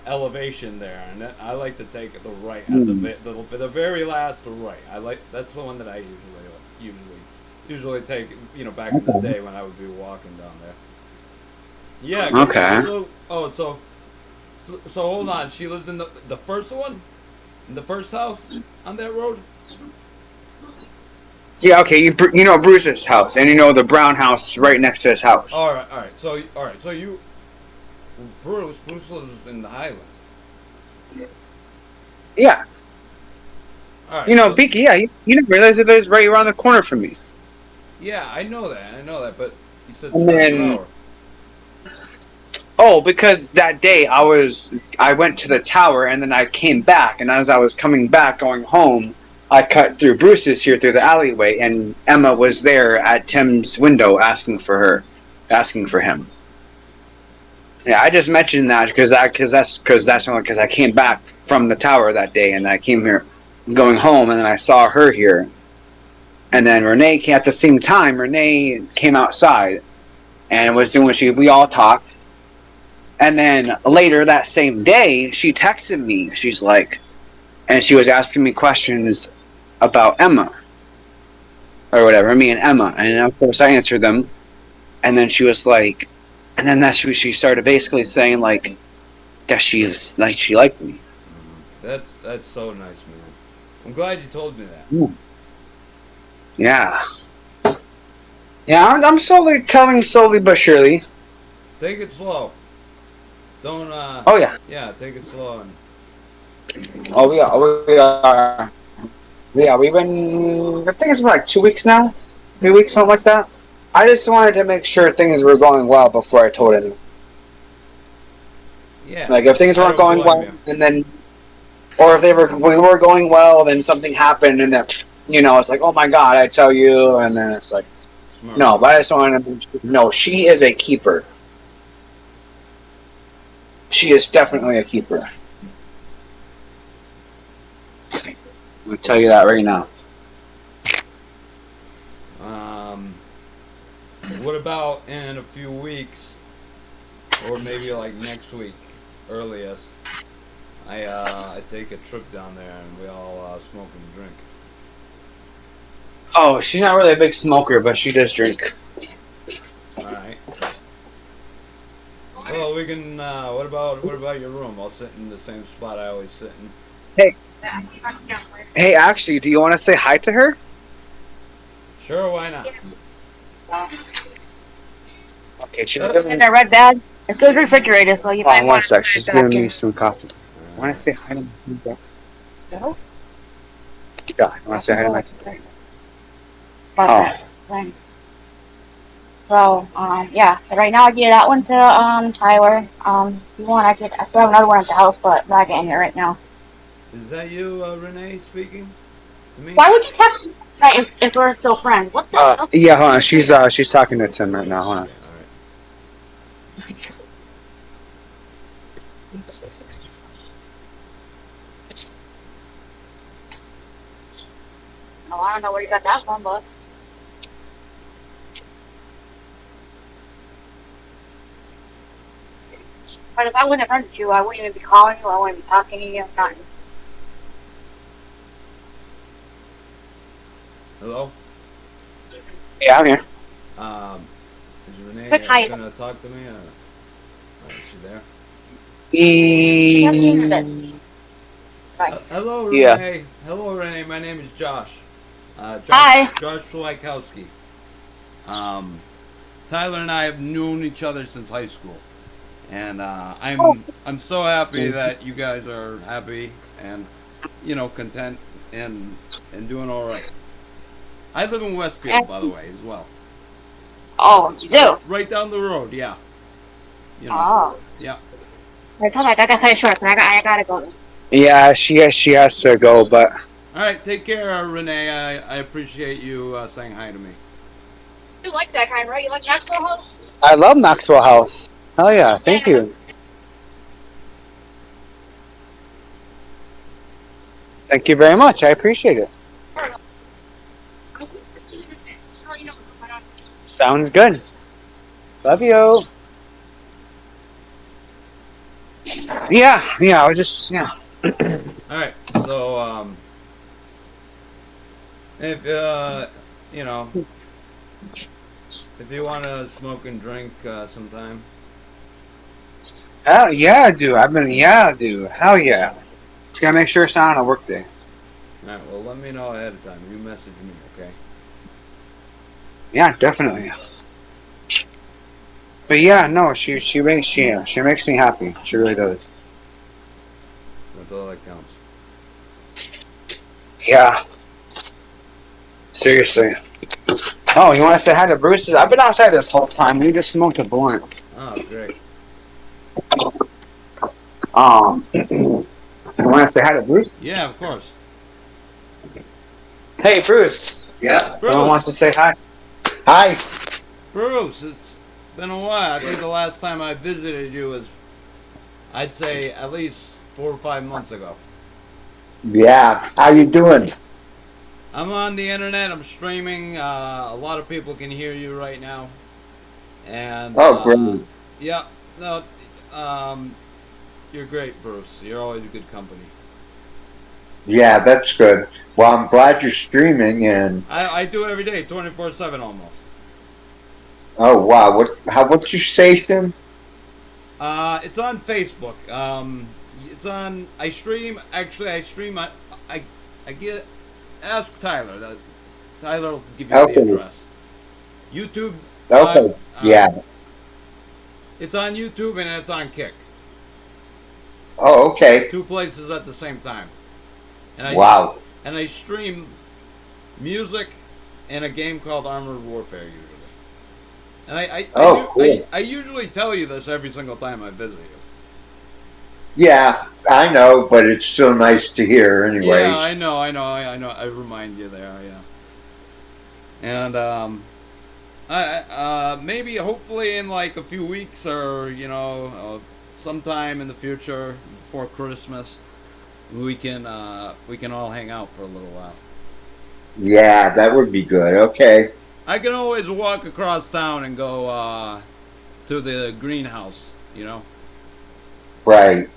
elevation there, and then I like to take the right at the very last right. That's the one that I usually take. You know, back in the day when I would be walking down there. Yeah. Okay. So hold on. She lives in the first one, in the first house on that road. Yeah. Okay. You know Bruce's house, and you know the brown house right next to his house. All right. So you, Bruce lives in the Highlands. Yeah. All right. You know, so- Beaky. Yeah. You didn't realize that lives right around the corner from me. Yeah, I know that. But you said And Scott's then- Tower. Oh, because that day I went to the tower and then I came back, and as I was coming back going home, I cut through Bruce's here through the alleyway, and Emma was there at Tim's window asking for him. Yeah, I just mentioned that because I came back from the tower that day and I came here going home and then I saw her here. And then Renee came at the same time. Renee came outside and was doing what we all talked. And then later that same day, she texted me. She's like, and she was asking me questions about Emma or whatever, me and Emma. And of course I answered them. And then she was like, and then she started basically saying like that she liked me. That's so nice, man. I'm glad you told me that. Yeah. Yeah, I'm slowly but surely. Take it slow. Don't. Oh yeah. Yeah, take it slow. And Oh yeah. We've been. I think it's been like 2 weeks now, 3 weeks, something like that. I just wanted to make sure things were going well before I told him. yeah. Like if things I weren't don't going blame well, you. and then, or if we were going well, then something happened, and then it's like, oh my god, I tell you, and then it's like, Smart. no, but I just wanted to. No, she is a keeper. She is definitely a keeper. I'll tell you that right now. What about in a few weeks, or maybe like next week, earliest? I take a trip down there and we all smoke and drink. Oh, she's not really a big smoker, but she does drink. All right. Well, we can. What about your room? I'll sit in the same spot I always sit in. Hey, actually, do you want to say hi to her? Sure, why not? Okay, she's giving In a red bag. It's good refrigerated, so you might one want sec. to She's put it giving back me in. some coffee. Want to say hi to my No? Yeah, I want to say hi to my Okay, thanks. So, yeah. So right now I give that one to Tyler. If you want, I still have another one at the house, but I'm not getting here right now. Is that you, Renee, speaking to me? Why would you text me if we're still friends? What the? Yeah, hold on. She's talking to Tim right now. Hold on. Okay, all right. Oh, I don't know where you got that from, but. But if I wouldn't have friended you, I wouldn't even be calling you. I wouldn't be talking to you. Nothing. Hello. Yeah, I'm here. Is Renee Quick hi. gonna talk to me? Is she there? Hello, Yeah. Renee. Hello, Renee. My name is Josh. Hi. Josh Schweikowski. Tyler and I have known each other since high school, and I'm so happy that you guys are happy and content and doing all right. I live in Westfield, by the way, as well. Oh, you do? Right down the road, yeah. Oh. Yeah. I told you I gotta cut it short, but I gotta go. Yeah, she has to go, but All right, take care, Renee. I appreciate you saying hi to me. You like that kind, right? You like Maxwell House? I love Maxwell House. Hell yeah, thank you. Thank you very much. I appreciate it. Sounds good. Love you. Yeah. I was just All right, so if if you want to smoke and drink sometime, Hell yeah, dude. Dude. Hell yeah. Just gotta make sure it's not on a work day. all right. Well, let me know ahead of time. You message me, okay? Yeah, definitely. But yeah, no, she makes me happy. She really does. That's all that counts. Yeah. Seriously. Oh, you want to say hi to Bruce? I've been outside this whole time. We just smoked a blunt. Oh, great. You want to say hi to Bruce? Yeah, of course. Hey, Bruce. Yeah. Bruce. Someone wants to say hi. Hi. Bruce, it's been a while. I think the last time I visited you was, I'd say, at least 4 or 5 months ago. Yeah, how you doing? I'm on the internet. I'm streaming. A lot of people can hear you right now. And Oh, great. yeah, no, you're great, Bruce. You're always good company. Yeah, that's good. Well, I'm glad you're streaming, and I do it every day, 24/7 almost. oh wow, what's your station? It's on Facebook. It's on. I stream. Actually, I stream. I get. Ask Tyler. Tyler will give you Okay. the address. YouTube. Okay, yeah. It's on YouTube and it's on Kick. Oh, okay. 2 places at the same time. And Wow. And I stream music and a game called Armored Warfare usually. And Cool. I usually tell you this every single time I visit you. Yeah, I know, but it's still nice to hear, anyways. Yeah, I know. I remind you there, yeah. And maybe hopefully in like a few weeks or sometime in the future before Christmas, we can all hang out for a little while. Yeah, that would be good. Okay. I can always walk across town and go to the greenhouse, Right.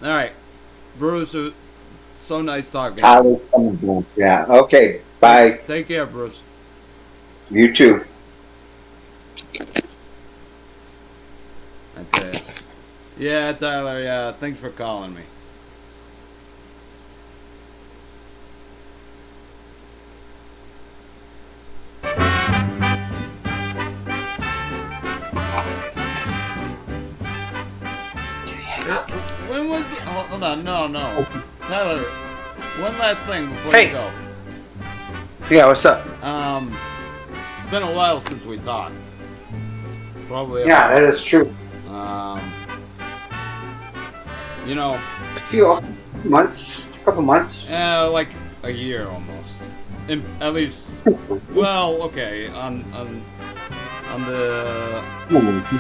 All right, Bruce. So nice talking. Tyler's coming back. Yeah. Okay. Bye. Take care, Bruce. You too. Okay. Yeah, Tyler. Yeah, thanks for calling me. When was it? Hold on, no. Tyler, one last thing before Hey. you go. Yeah, what's up? It's been a while since we talked. Probably. Yeah, that is true. A few months, a couple months. Like a year almost. At least. Well, okay. On the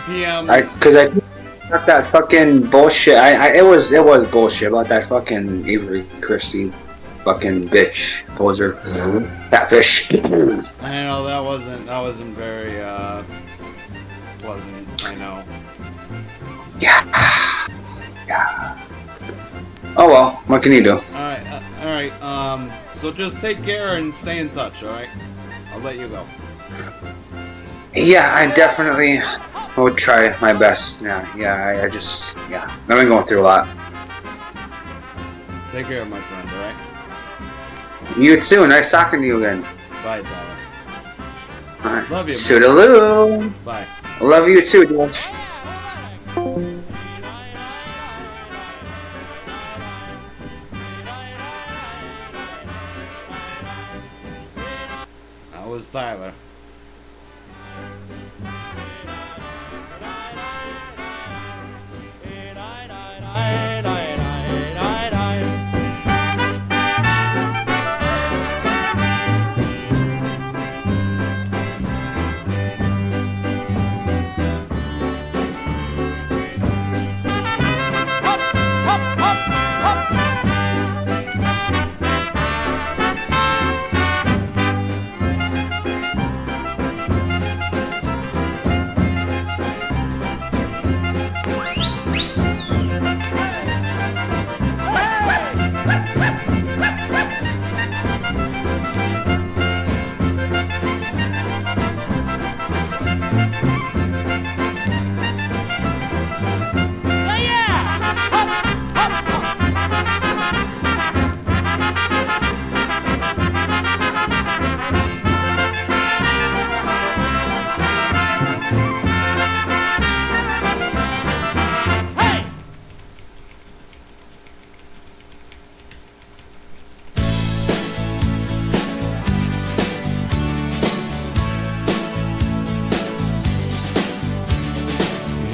PM. Because I got that fucking bullshit. It was bullshit about that fucking Avery Christie, fucking bitch poser, catfish. I know that wasn't very pleasant. I know. Yeah. Oh well, what can you do? All right. So just take care and stay in touch. All right. I'll let you go. Yeah, I definitely will try my best. Yeah. I've been going through a lot. Take care, my friend. All right. You too. Nice talking to you again. Bye, Tyler. All right. Love you, man. Toodaloo. Bye. Love you too, George. That was Tyler.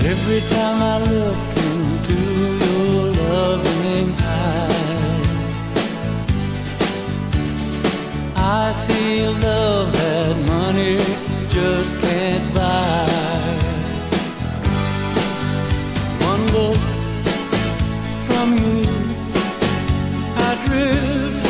Every time I look into your loving eyes, I see a love that money just can't buy. One look from you, I drift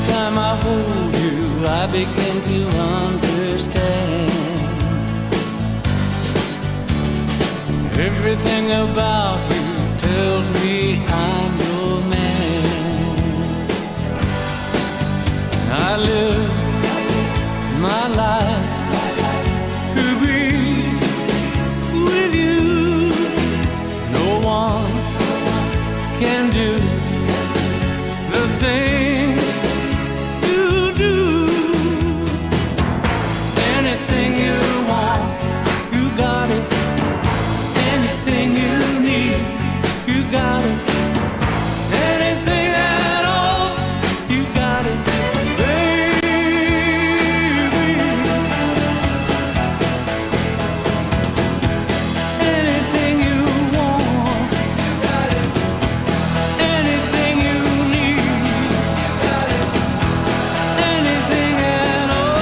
time I hold you, I begin to understand. Everything about you tells me I'm your man. I live my life to be with you. No one can do the thing you do. Anything you want, you got it. Anything you need, you got it. Anything at all, you got it, baby. Anything you want, you got it. Anything you need, you got it. Anything at all.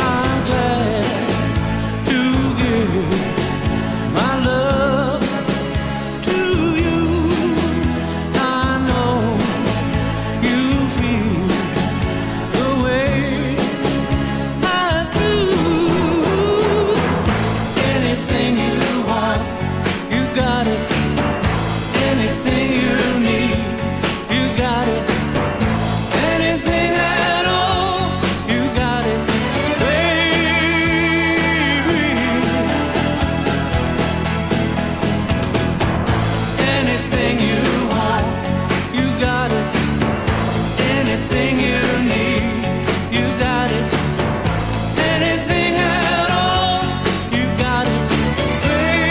I'm glad to give my love to you. I know you feel the way I do. Anything you want, you got it. Anything you need, you got it. Anything at all, you got it, baby. Anything you want, you got it. Anything you need, you got it. Anything at all, you got it, baby.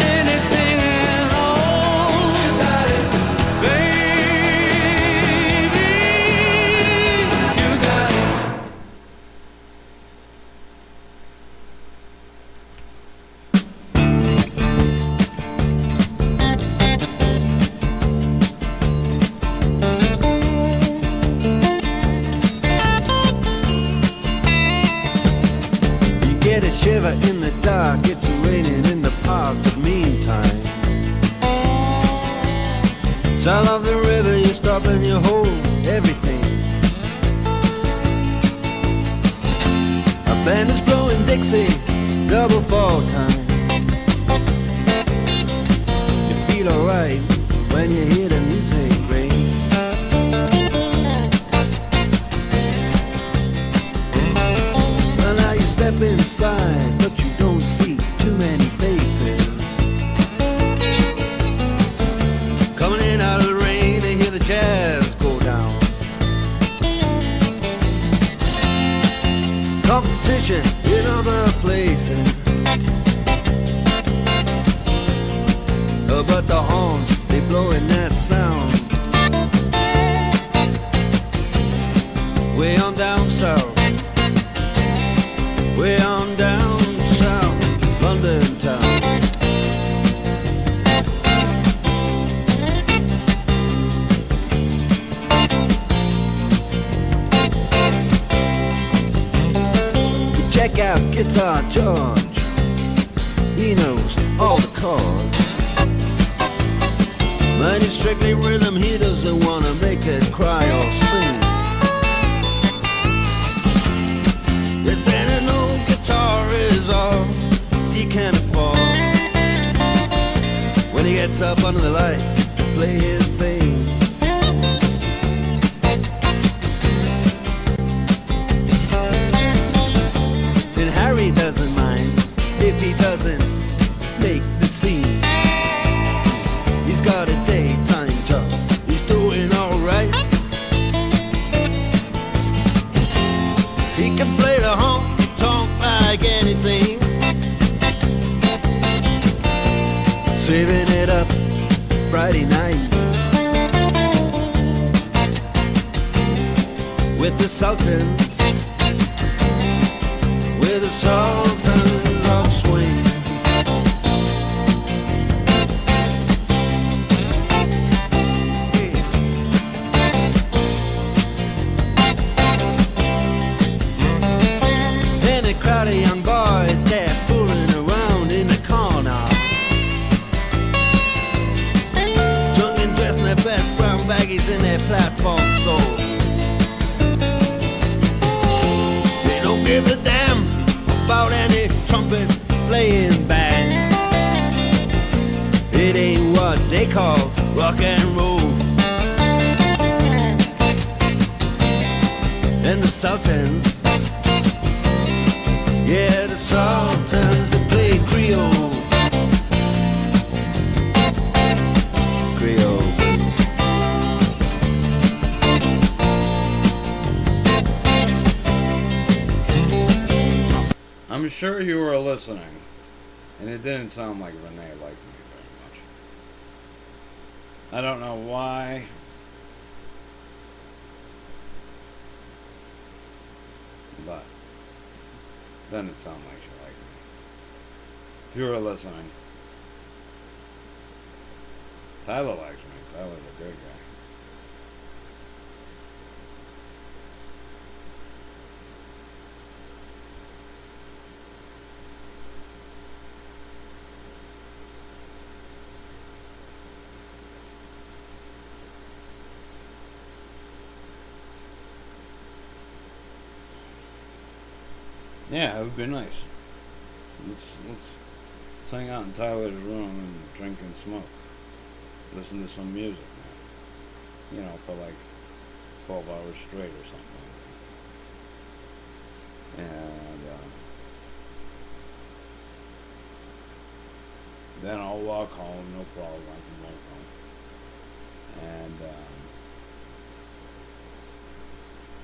Anything at all, you got it, baby. You got it. You get a shiver in the dark, it's raining in the park, but meantime, sound of the river, you stop and you hold everything. A band is blowing Dixie, double fall time. You feel alright when you hear the music ring. Well, now you step inside, but you don't see too many faces. Coming in out of the rain, they hear the jazz go down. Competition in other places, but the horns, they blowing that sound. Way on down south, way on down south, London town. Check out Guitar George, he knows all the chords. But it's strictly rhythm, he doesn't wanna make it cry or sing. If then an old guitar is all he can afford, when he gets up under the lights to play his thing. And Harry doesn't mind if he doesn't make the scene. He's got a daytime job, he's doing alright. He can play the honky-tonk like anything, saving it up Friday night with the Sultans, with the Sultans. lot of young boys there fooling around in the corner. Drunk and dressed in their best brown baggies in their platform soles. They don't give a damn about any trumpet playing band. It ain't what they call rock and roll. And the Sultans, yeah, the Sultans, they play Creole. Creole. I'm sure you were listening, and it didn't sound like Renee liked me very much. I don't know why. But then it sounded like she liked me. If you were listening, Tyler likes me. Tyler's a great guy. Yeah, it would be nice. Let's hang out in Tyler's room and drink and smoke. Listen to some music, man. You know, for like 12 hours straight or something like that. And then I'll walk home, no problem. I can walk home. And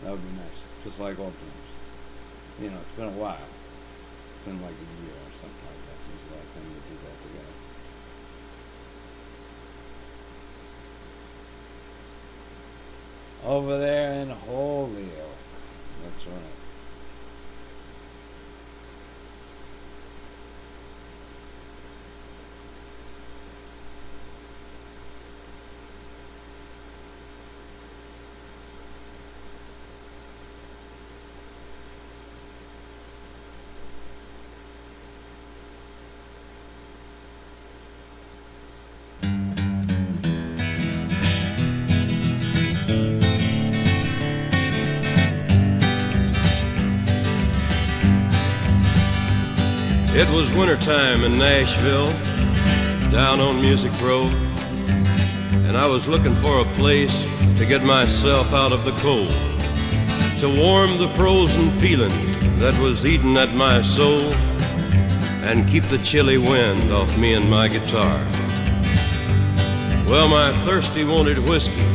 that would be nice. Just like old times. You know, it's been a while. It's been like a year or something like that since the last time we did that together. Over there in Holyoke. That's right. It was wintertime in Nashville, down on Music Row, and I was looking for a place to get myself out of the cold, to warm the frozen feeling that was eating at my soul, and keep the chilly wind off me and my guitar. Well, my thirsty wanted whiskey,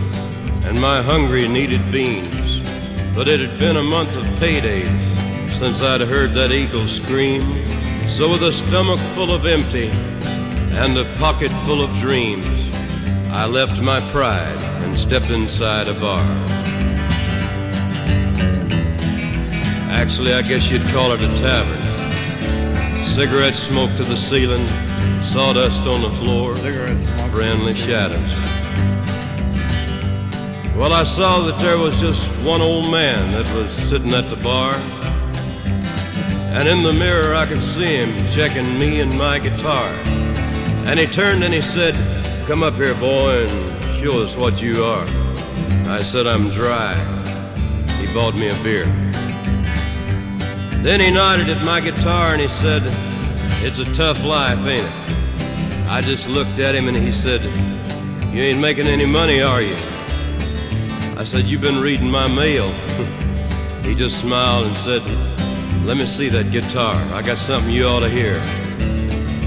and my hungry needed beans, but it had been a month of paydays since I'd heard that eagle scream. So with a stomach full of empty and a pocket full of dreams, I left my pride and stepped inside a bar. Actually, I guess you'd call it a tavern. Cigarette smoke to the ceiling, sawdust on the floor, friendly shadows. Well, I saw that there was just one old man that was sitting at the bar. And in the mirror I could see him checking me and my guitar. And he turned and he said, "Come up here, boy, and show us what you are." I said, "I'm dry." He bought me a beer. Then he nodded at my guitar and he said, "It's a tough life, ain't it?" I just looked at him and he said, "You ain't making any money, are you?" I said, "You've been reading my mail." He just smiled and said, "Let me see that guitar. I got something you ought to hear."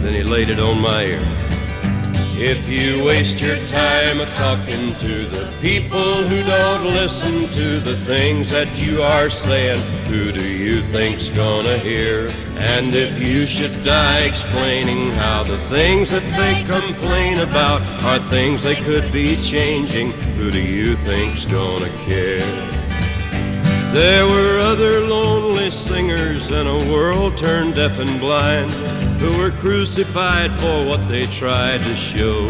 Then he laid it on my ear. If you waste your time a-talking to the people who don't listen to the things that you are saying, who do you think's gonna hear? And if you should die explaining how the things that they complain about are things they could be changing, who do you think's gonna care? There were other lonely singers in a world turned deaf and blind, who were crucified for what they tried to show.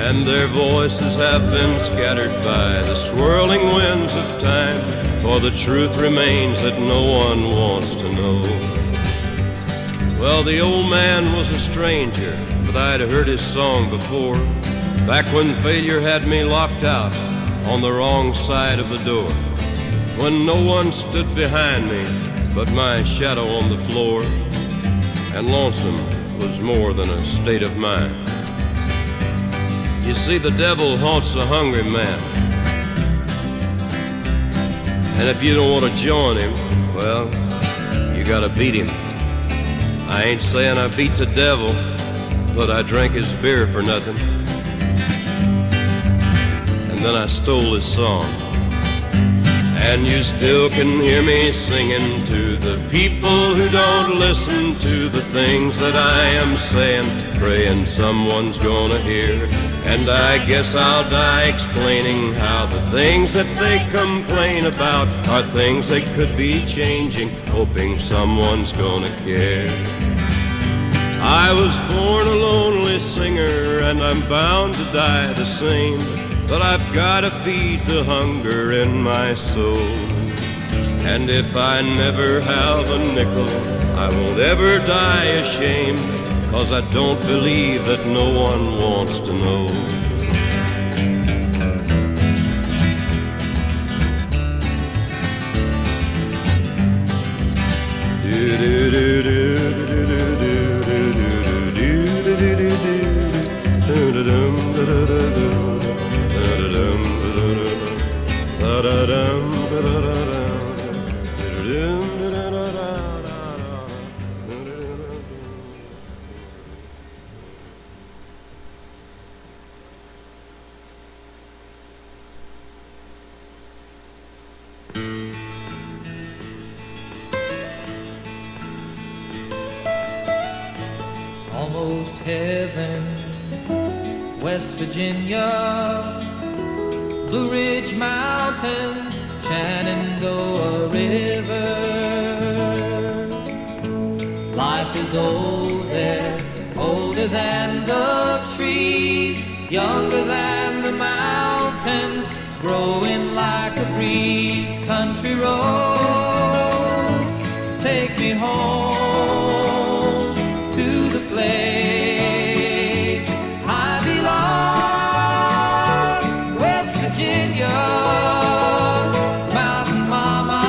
And their voices have been scattered by the swirling winds of time, for the truth remains that no one wants to know. Well, the old man was a stranger, but I'd heard his song before, back when failure had me locked out on the wrong side of the door, when no one stood behind me but my shadow on the floor, and lonesome was more than a state of mind. You see, the devil haunts a hungry man, and if you don't want to join him, well, you gotta beat him. I ain't saying I beat the devil, but I drank his beer for nothing. And then I stole his song. And you still can hear me singing to the people who don't listen to the things that I am saying, praying someone's gonna hear. And I guess I'll die explaining how the things that they complain about are things they could be changing, hoping someone's gonna care. I was born a lonely singer, and I'm bound to die the same, but I've gotta feed the hunger in my soul. And if I never have a nickel, I won't ever die ashamed, 'cause I don't believe that no one wants to know. Almost heaven, West Virginia, Blue Ridge Mountains, Shenandoah River. Life is old there, older than the trees, younger than the mountains, growing like a breeze. Country roads, take me home to the place I belong, West Virginia, Mountain Mama,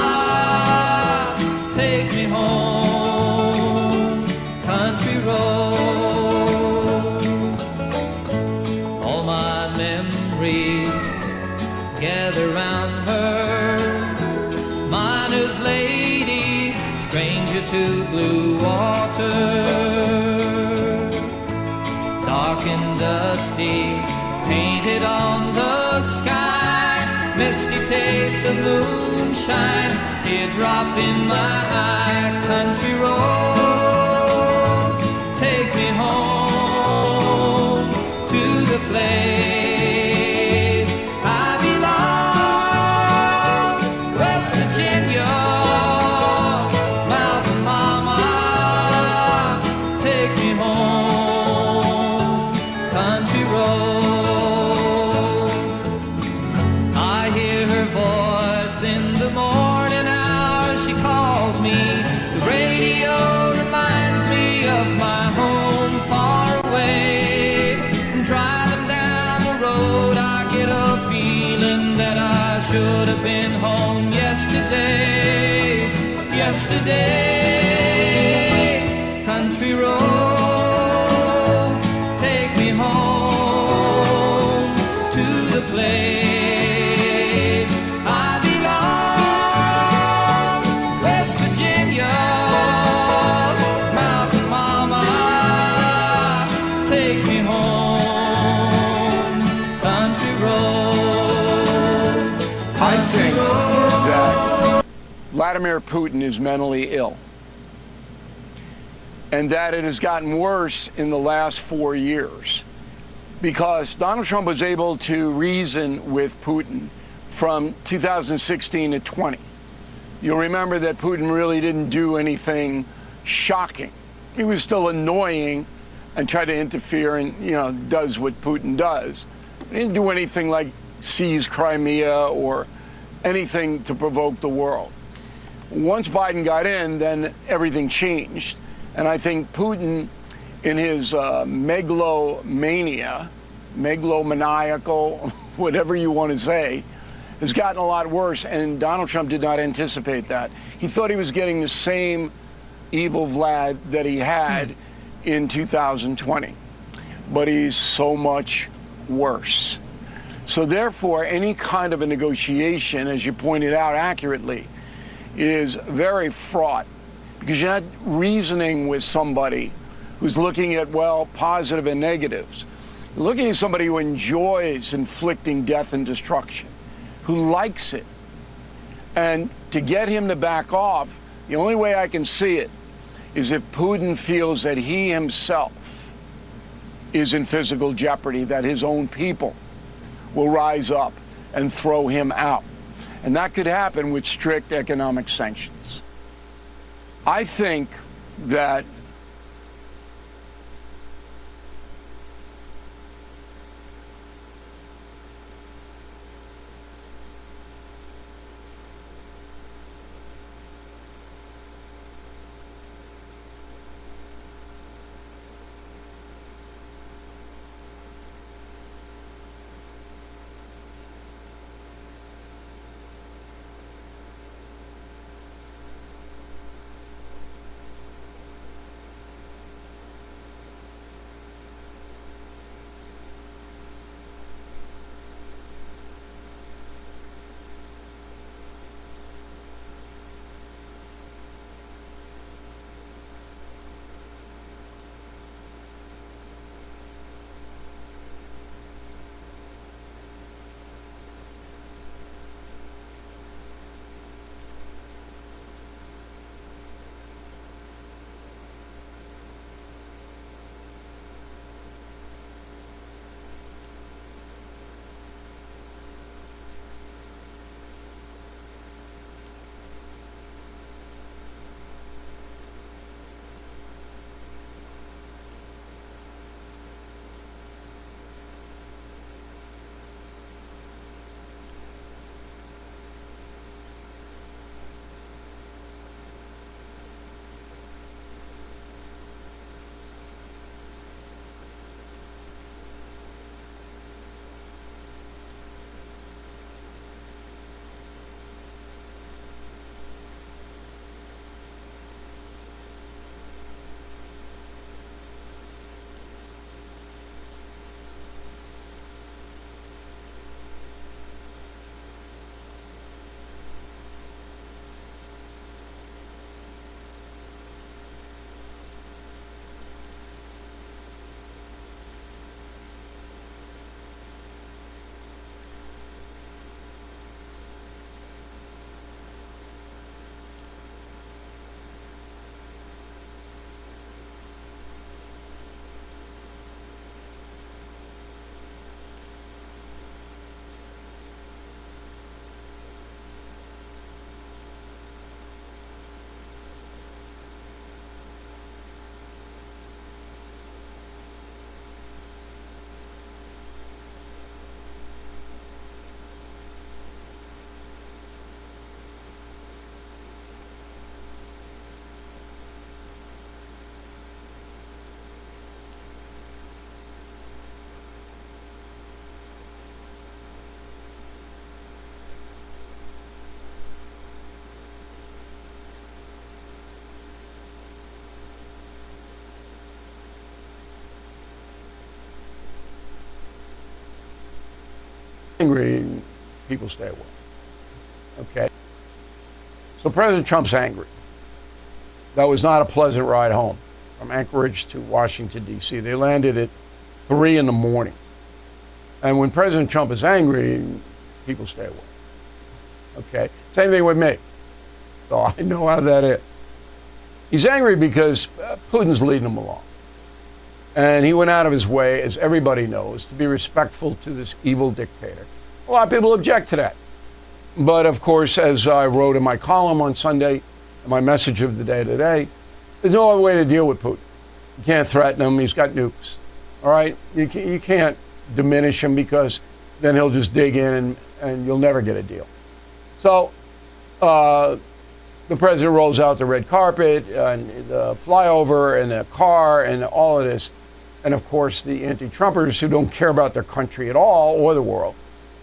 take me home, country roads. All my memories gather round her, miner's lady, stranger to blue water, dark and dusty, painted on the sky, misty taste of moonshine, teardrop in my eye. Country roads, take me home to the place I belong, West Virginia, Mountain Mama, take me home, country roads. I hear her voice in the morning hour, she calls me. The radio reminds me of my home far away. Driving down the road, I get a feeling that I should have been home yesterday, yesterday. Country roads, take me home to the place I belong, West Virginia, Mountain Mama, take me home, country roads, I think roads. that Vladimir Putin is mentally ill, and that it has gotten worse in the last 4 years, because Donald Trump was able to reason with Putin from 2016 to 20. You'll remember that Putin really didn't do anything shocking. He was still annoying and tried to interfere and, does what Putin does. He didn't do anything like seize Crimea or anything to provoke the world. Once Biden got in, then everything changed. And I think Putin, in his megalomaniacal, whatever you want to say, has gotten a lot worse, and Donald Trump did not anticipate that. He thought he was getting the same evil Vlad that he had in 2020, but he's so much worse. So therefore, any kind of a negotiation, as you pointed out accurately, is very fraught, because you're not reasoning with somebody who's looking at, well, positive and negatives. You're looking at somebody who enjoys inflicting death and destruction, who likes it. And to get him to back off, the only way I can see it is if Putin feels that he himself is in physical jeopardy, that his own people will rise up and throw him out. And that could happen with strict economic sanctions. I think that angry, people stay away. Okay? So President Trump's angry. That was not a pleasant ride home from Anchorage to Washington, D.C. They landed at 3 in the morning. And when President Trump is angry, people stay away. Okay? Same thing with me. So I know how that is. He's angry because Putin's leading him along. And he went out of his way, as everybody knows, to be respectful to this evil dictator. A lot of people object to that. But of course, as I wrote in my column on Sunday, my message of the day today, there's no other way to deal with Putin. You can't threaten him. He's got nukes. All right? You can't diminish him, because then he'll just dig in and you'll never get a deal. So the president rolls out the red carpet and the flyover and the car and all of this. And of course, the anti-Trumpers who don't care about their country at all or the world,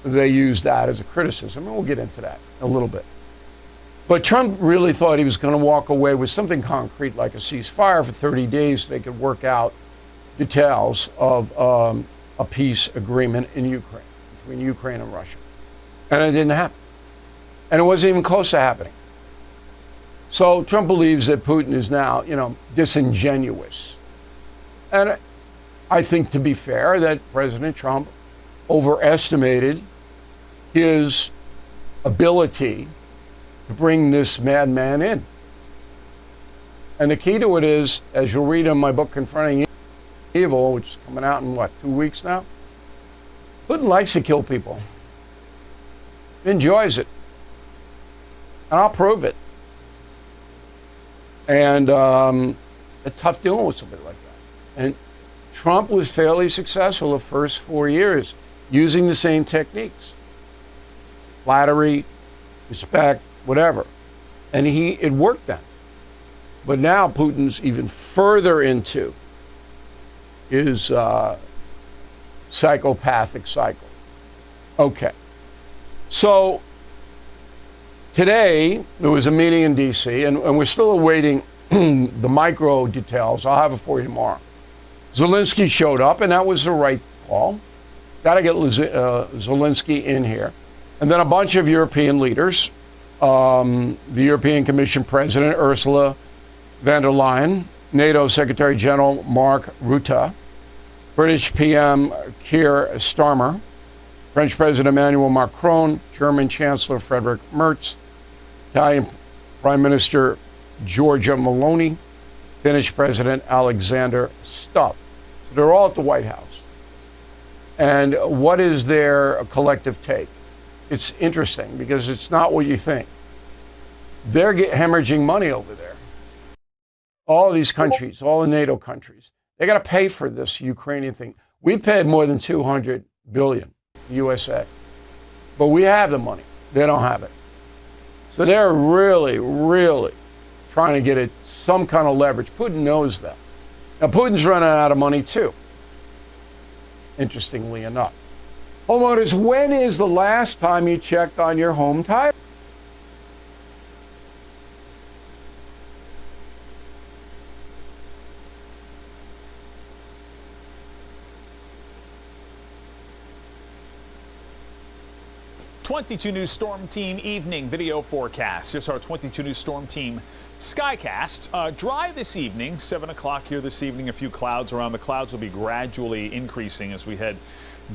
they use that as a criticism. And we'll get into that in a little bit. But Trump really thought he was going to walk away with something concrete like a ceasefire for 30 days so they could work out details of a peace agreement in Ukraine, between Ukraine and Russia. And it didn't happen. And it wasn't even close to happening. So Trump believes that Putin is now, disingenuous. And I think, to be fair, that President Trump overestimated his ability to bring this madman in. And the key to it is, as you'll read in my book, Confronting Evil, which is coming out in, 2 weeks now? Putin likes to kill people. He enjoys it. And I'll prove it. And it's tough dealing with somebody like that. And Trump was fairly successful the first 4 years using the same techniques. Flattery, respect, whatever. And it worked then. But now Putin's even further into his psychopathic cycle. Okay. So today, there was a meeting in D.C., and we're still awaiting the micro details. I'll have it for you tomorrow. Zelensky showed up, and that was the right call. Got to get Zelensky in here. And then a bunch of European leaders, the European Commission President, Ursula von der Leyen, NATO Secretary General Mark Rutte, British PM Keir Starmer, French President Emmanuel Macron, German Chancellor Friedrich Merz, Italian Prime Minister Giorgia Meloni, Finnish President Alexander Stubb. So they're all at the White House. And what is their collective take? It's interesting because it's not what you think. They're hemorrhaging money over there. All of these countries, all the NATO countries, they got to pay for this Ukrainian thing. We paid more than $200 billion, USA. But we have the money. They don't have it. So they're really, really trying to get some kind of leverage. Putin knows that. Now, Putin's running out of money, too, interestingly enough. Homeowners, when is the last time you checked on your home tire? .22 News Storm Team evening video forecast. Here's our 22 News Storm Team Skycast. Dry this evening, 7 o'clock here this evening. A few clouds around. The clouds will be gradually increasing as we head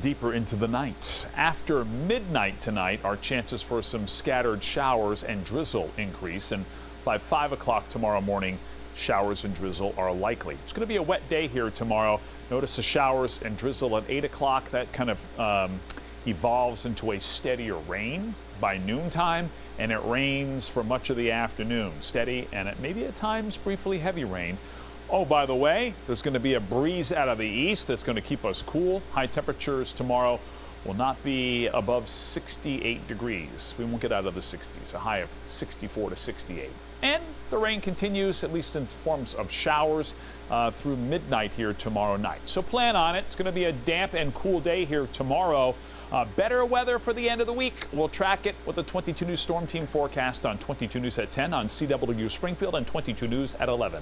deeper into the night. After midnight tonight, our chances for some scattered showers and drizzle increase. And by 5 o'clock tomorrow morning, showers and drizzle are likely. It's going to be a wet day here tomorrow. Notice the showers and drizzle at 8 o'clock. That kind of evolves into a steadier rain by noontime, and it rains for much of the afternoon. Steady and maybe at times briefly heavy rain. Oh, by the way, there's going to be a breeze out of the east that's going to keep us cool. High temperatures tomorrow will not be above 68 degrees. We won't get out of the 60s, a high of 64 to 68. And the rain continues, at least in forms of showers, through midnight here tomorrow night. So plan on it. It's going to be a damp and cool day here tomorrow. Better weather for the end of the week. We'll track it with the 22 News Storm Team forecast on 22 News at 10 on CW Springfield and 22 News at 11.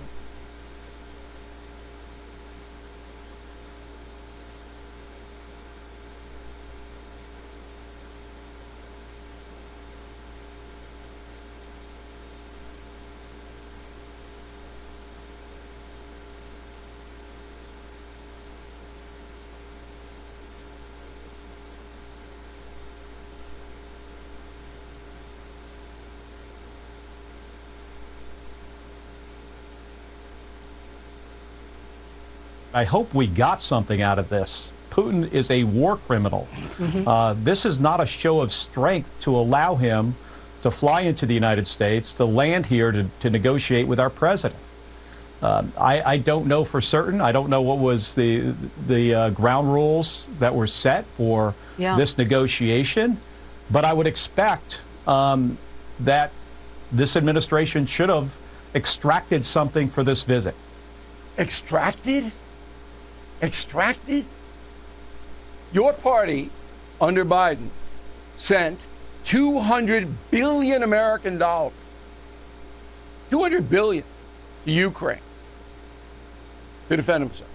I hope we got something out of this. Putin is a war criminal. This is not a show of strength to allow him to fly into the United States, to land here to negotiate with our president. I don't know for certain. I don't know what was the ground rules that were set for this negotiation, but I would expect that this administration should have extracted something for this visit. Extracted? Extracted? Your party, under Biden, sent $200 billion American dollars, $200 billion to Ukraine to defend themselves.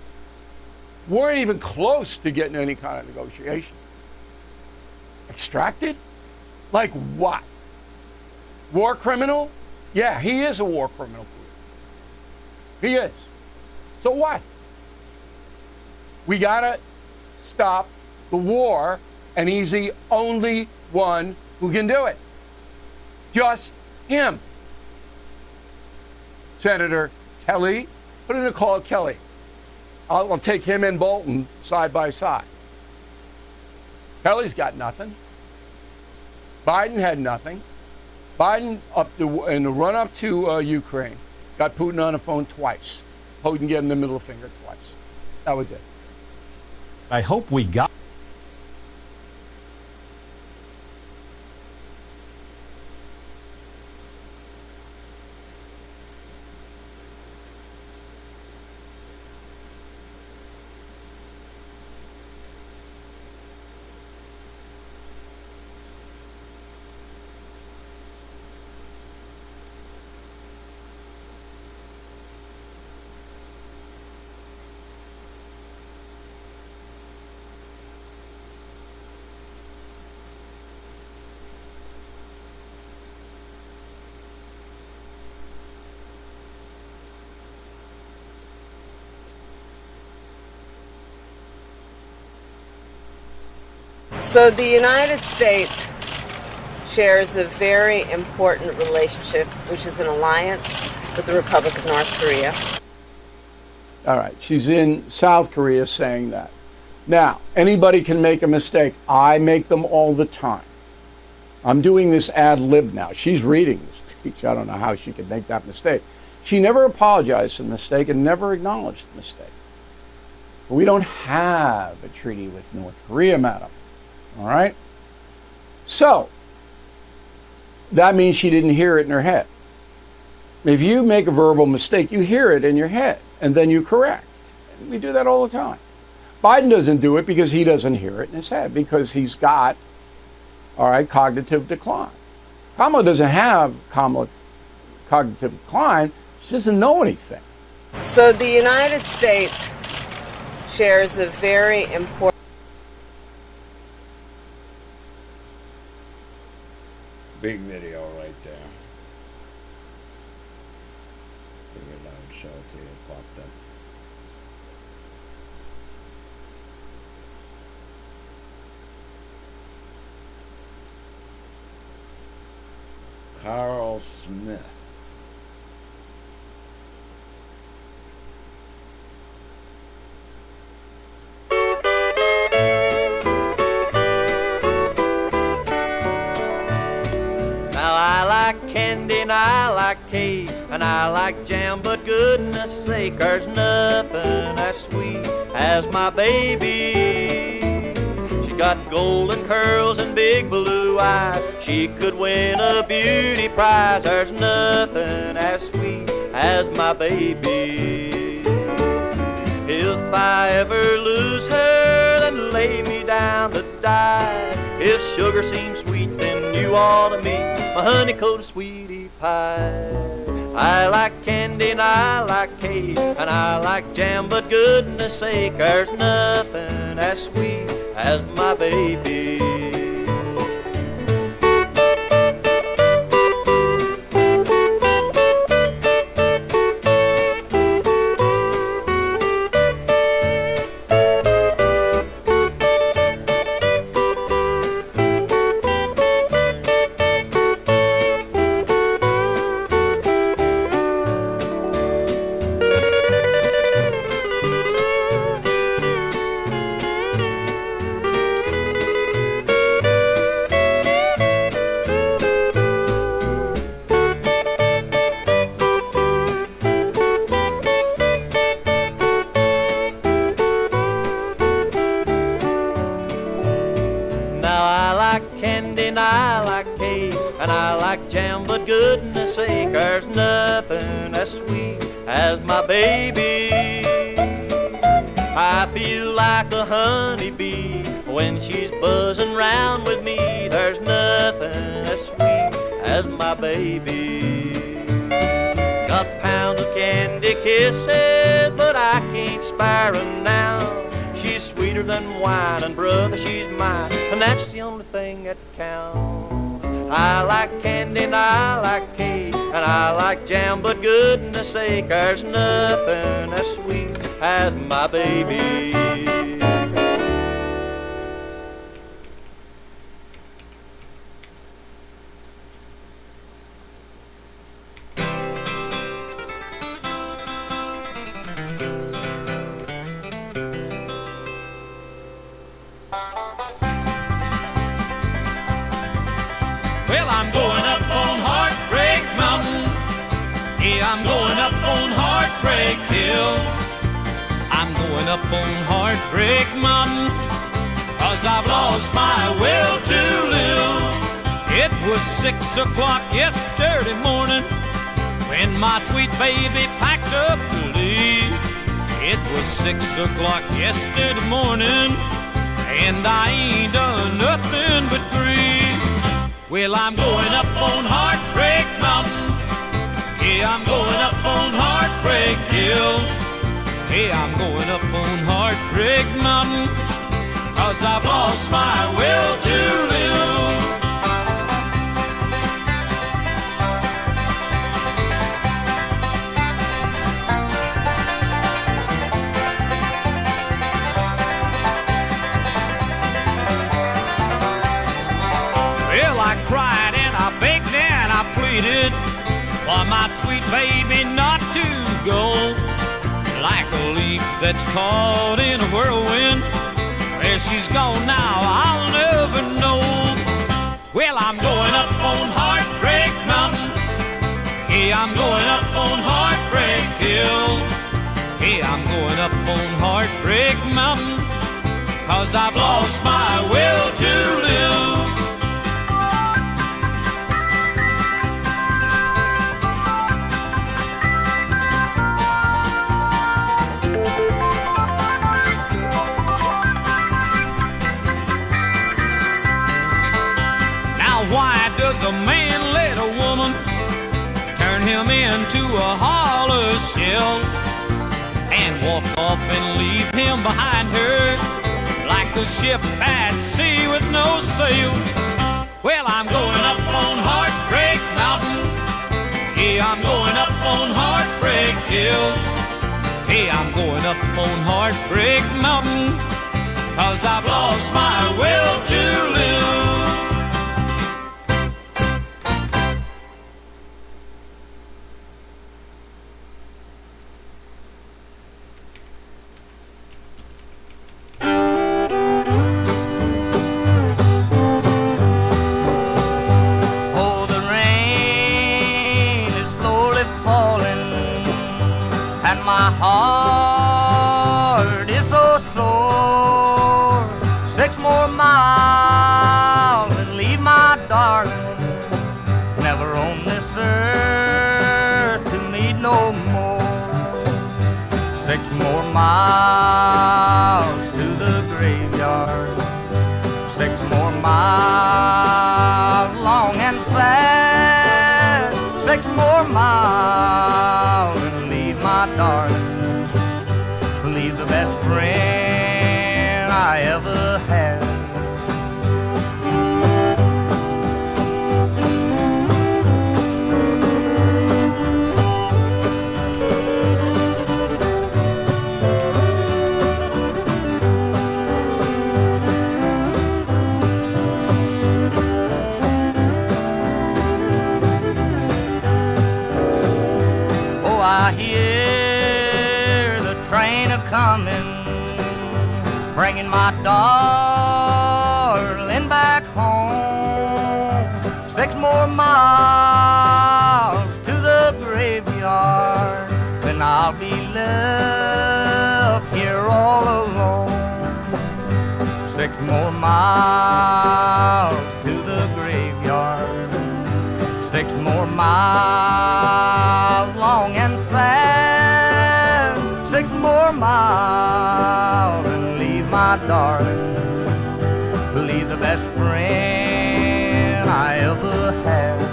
Weren't even close to getting any kind of negotiation. Extracted? Like what? War criminal? Yeah, he is a war criminal. He is. So what? We gotta stop the war, and he's the only one who can do it. Just him. Senator Kelly, put in a call Kelly. I'll take him and Bolton side by side. Kelly's got nothing. Biden had nothing. Biden, in the run-up to Ukraine, got Putin on the phone twice. Putin gave him the middle finger twice. That was it. I hope we got. So the United States shares a very important relationship, which is an alliance with the Republic of North Korea. All right, she's in South Korea saying that. Now, anybody can make a mistake. I make them all the time. I'm doing this ad lib now. She's reading the speech. I don't know how she could make that mistake. She never apologized for the mistake and never acknowledged the mistake. But we don't have a treaty with North Korea, madam. All right? So, that means she didn't hear it in her head. If you make a verbal mistake, you hear it in your head, and then you correct. And we do that all the time. Biden doesn't do it because he doesn't hear it in his head, because he's got, all right, cognitive decline. Kamala doesn't have cognitive decline. She doesn't know anything. So the United States shares a very important... Big video right there. Figured I would show it to you. It popped up. Carl Smith. Candy and I like cake and I like jam, but goodness sake, there's nothing as sweet as my baby. She got golden curls and big blue eyes. She could win a beauty prize. There's nothing as sweet as my baby. If I ever lose her, then lay me down to die. If sugar seems sweet, then you ought to meet my honey-coated sweetie pie. I like candy and I like cake and I like jam, but goodness sake, there's nothing as sweet as my baby. my baby. I feel like a honeybee when she's buzzing round with me. There's nothing as sweet as my baby. Got pounds of candy kisses, but I can't spare her now. She's sweeter than wine, and brother, she's mine, and that's the only thing that counts. I like candy and I like cake, and I like jam, but goodness sake, there's nothing as sweet as my baby. Well, I'm going up on Heartbreak Mountain. Yeah, I'm going up on Heartbreak Hill. I'm going up on Heartbreak Mountain, 'cause I've lost my will to live. It was 6 o'clock yesterday morning when my sweet baby packed up to leave. It was 6 o'clock yesterday morning, and I ain't done nothing but grieve. Well, I'm going up on Heartbreak Mountain. Yeah, I'm going up on Heartbreak Hill. Hey, I'm going up on Heartbreak Mountain, 'cause I've lost my will to live. Well, I cried and I begged and I pleaded for my sweet baby not to go. Like a leaf that's caught in a whirlwind, where she's gone now, I'll never know. Well, I'm going up on Heartbreak Mountain. Yeah, I'm going up on Heartbreak Hill. Yeah, I'm going up on Heartbreak Mountain, 'cause I've lost my will to live. Why does a man let a woman turn him into a hollow shell and walk off and leave him behind her like a ship at sea with no sail? Well, I'm going up on Heartbreak Mountain. Yeah, I'm going up on Heartbreak Hill. Hey, I'm going up on Heartbreak Mountain, 'cause I've lost my will to live. My heart is so sore. 6 more miles and leave my darling, never on this earth to meet no more. 6 more miles to the graveyard, 6 more miles long and sad, 6 more miles and leave my darling, leave the best friend I ever had. Oh, I hear the train a-coming, bringing my darling back home. 6 more miles to the graveyard, then I'll be left here all alone. 6 more miles to the graveyard, 6 more miles long and sad, 6 more miles and leave my darling, leave the best friend I ever had.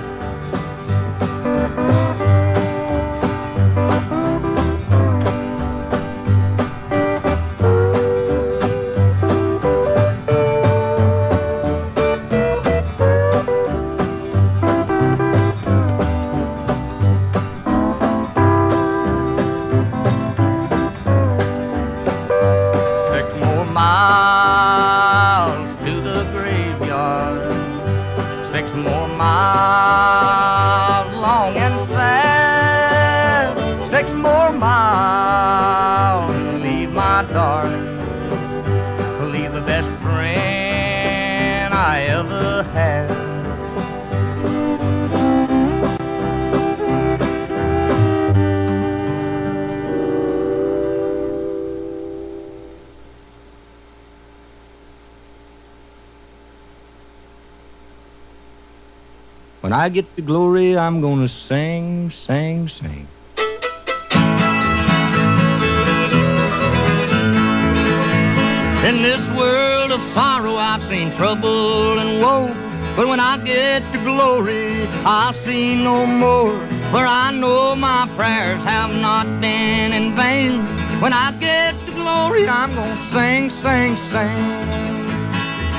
Miles to the graveyard, 6 more miles long and sad, 6 more miles and leave my darling, leave the best friend I ever had. When I get to glory, I'm gonna sing, sing, sing. In this world of sorrow, I've seen trouble and woe, but when I get to glory, I'll see no more. For I know my prayers have not been in vain. When I get to glory, I'm gonna sing, sing, sing.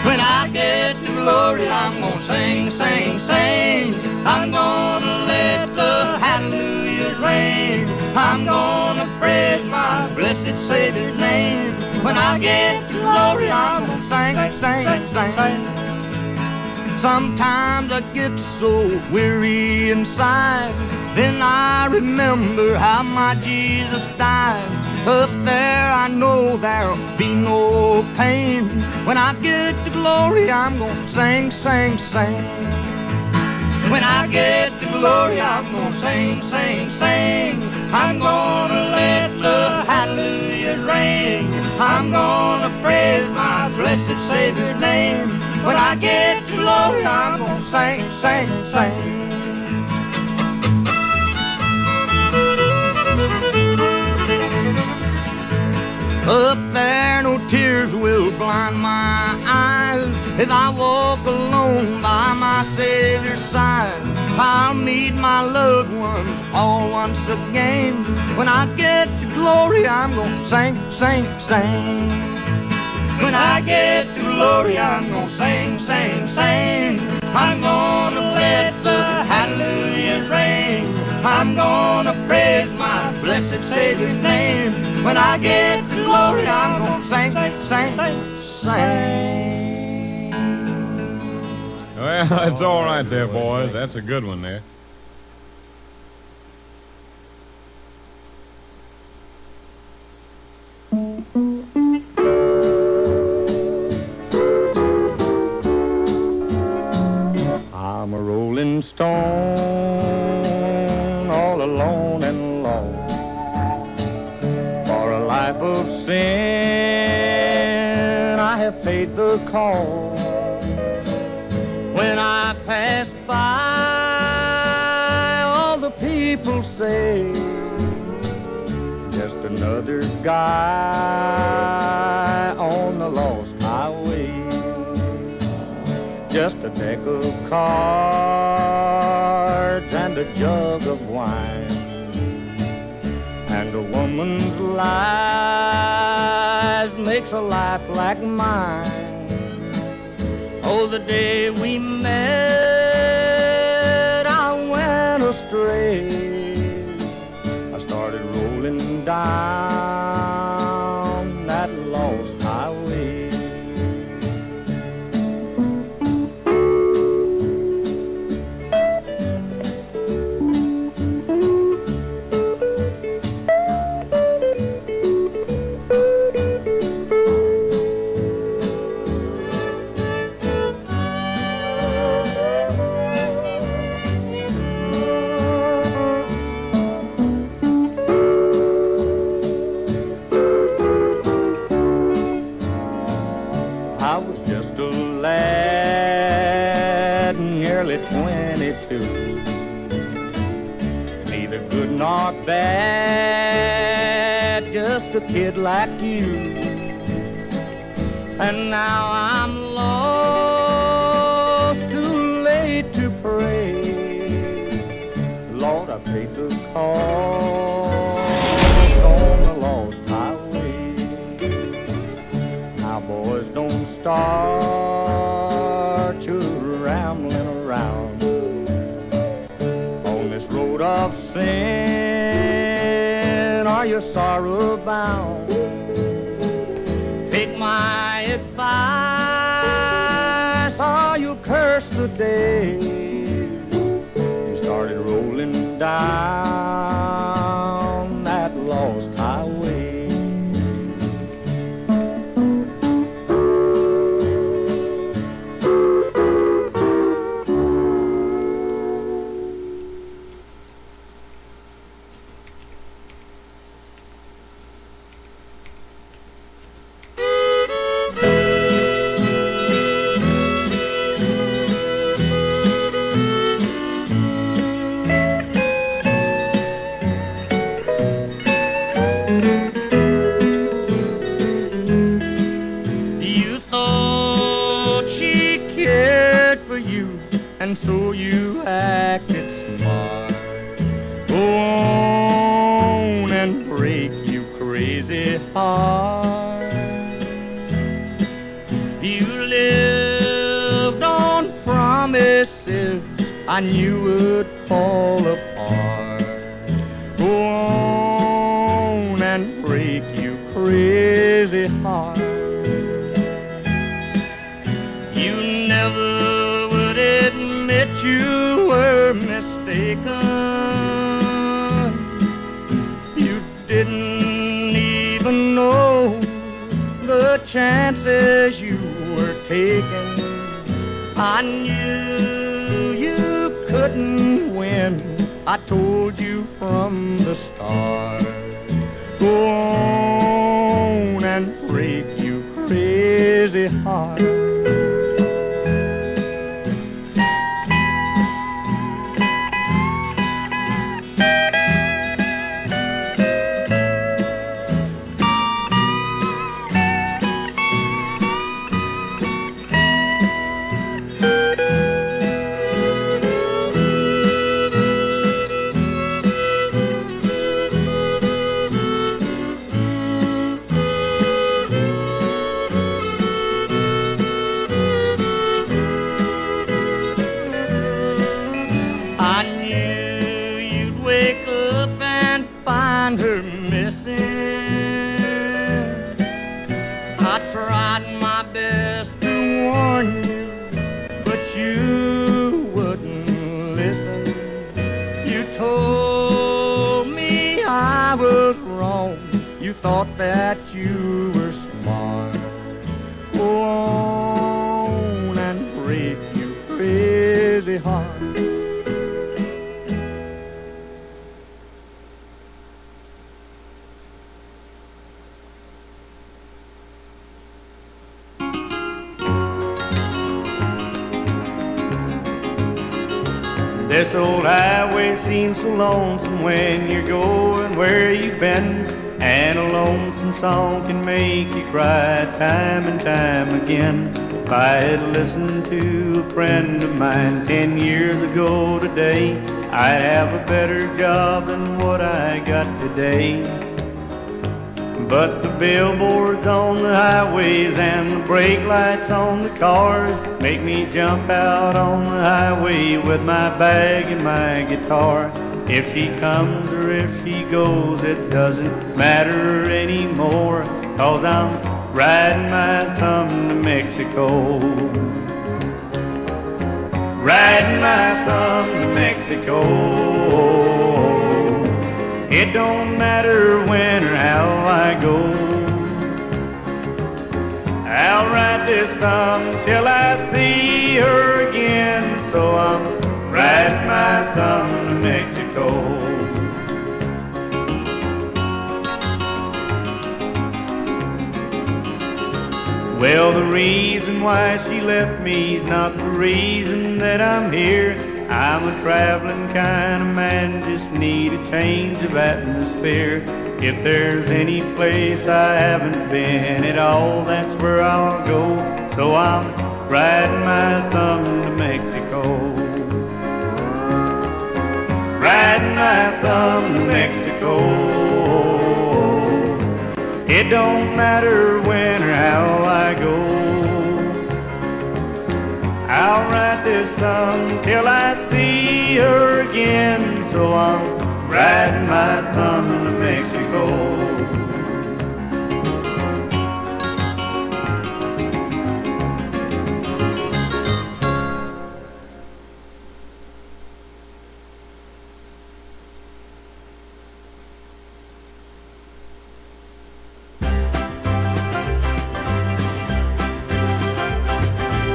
When I get to glory, I'm gonna sing, sing, sing. I'm gonna let the hallelujahs ring. I'm gonna praise my blessed Savior's name. When I get to glory, I'm gonna sing, sing, sing. Sometimes I get so weary inside, then I remember how my Jesus died. Up there I know there'll be no pain. When I get to glory, I'm gonna sing, sing, sing. When I get to glory, I'm gonna sing, sing, sing. I'm gonna let the hallelujah ring. I'm gonna praise my blessed Savior's name. When I get to glory, I'm gonna sing, sing, sing. Up there, no tears will blind my eyes as I walk alone by my Savior's side. I'll meet my loved ones all once again. When I get to glory, I'm gonna sing, sing, sing. When I get to glory, I'm gonna sing, sing, sing. I'm gonna let the hallelujahs ring. I'm gonna praise my blessed Savior's name. When I get to glory, I'm gonna sing, sing, sing. Well, that's all right there, boys. That's a good one there. I'm a rolling stone, all alone and lost. For a life of sin, I have paid the cost. When I pass by, all the people say, just another guy on the lost highway. Just a deck of cards and a jug of wine, and a woman's lies makes a life like mine. Oh, the day we met, I went astray. I started rolling down that lost highway. I was just a lad, nearly 22. Neither good nor bad, just a kid like you. And now I'm lost, too late to pray. Lord, I paid the cost on the lost highway. Now, boys, don't start to rambling around on this road of sin. Are you sorrow bound? Take my advice, or you'll curse the day you started rolling down that lost highway. And so you acted smart. Go on and break you crazy heart. You lived on promises I knew would fall apart. Go on and break you crazy heart. You never admit you were mistaken. You didn't even know the chances you were taking. I knew you couldn't win. I told you from the start. Go on and break you crazy heart. Her missing. I tried my best to warn you, but you wouldn't listen. You told me I was wrong. You thought that you were smart. Go on and break your crazy heart. This old highway seems so lonesome when you're going where you've been. And a lonesome song can make you cry time and time again. If I had listened to a friend of mine 10 years ago today, I'd have a better job than what I got today. But the billboards on the highways and the brake lights on the cars make me jump out on the highway with my bag and my guitar. If she comes or if she goes, it doesn't matter anymore, 'cause I'm riding my thumb to Mexico. Riding my thumb to Mexico. It don't matter when or how I go. I'll ride this thumb till I see her again. So I'm riding my thumb to Mexico. Well, the reason why she left me's not the reason that I'm here. I'm a traveling kind of man, just need a change of atmosphere. If there's any place I haven't been at all, that's where I'll go. So I'm riding my thumb to Mexico. Riding my thumb to Mexico. It don't matter when or how I go. I'll ride this thumb till I see her again. So I'm riding my thumb to Mexico.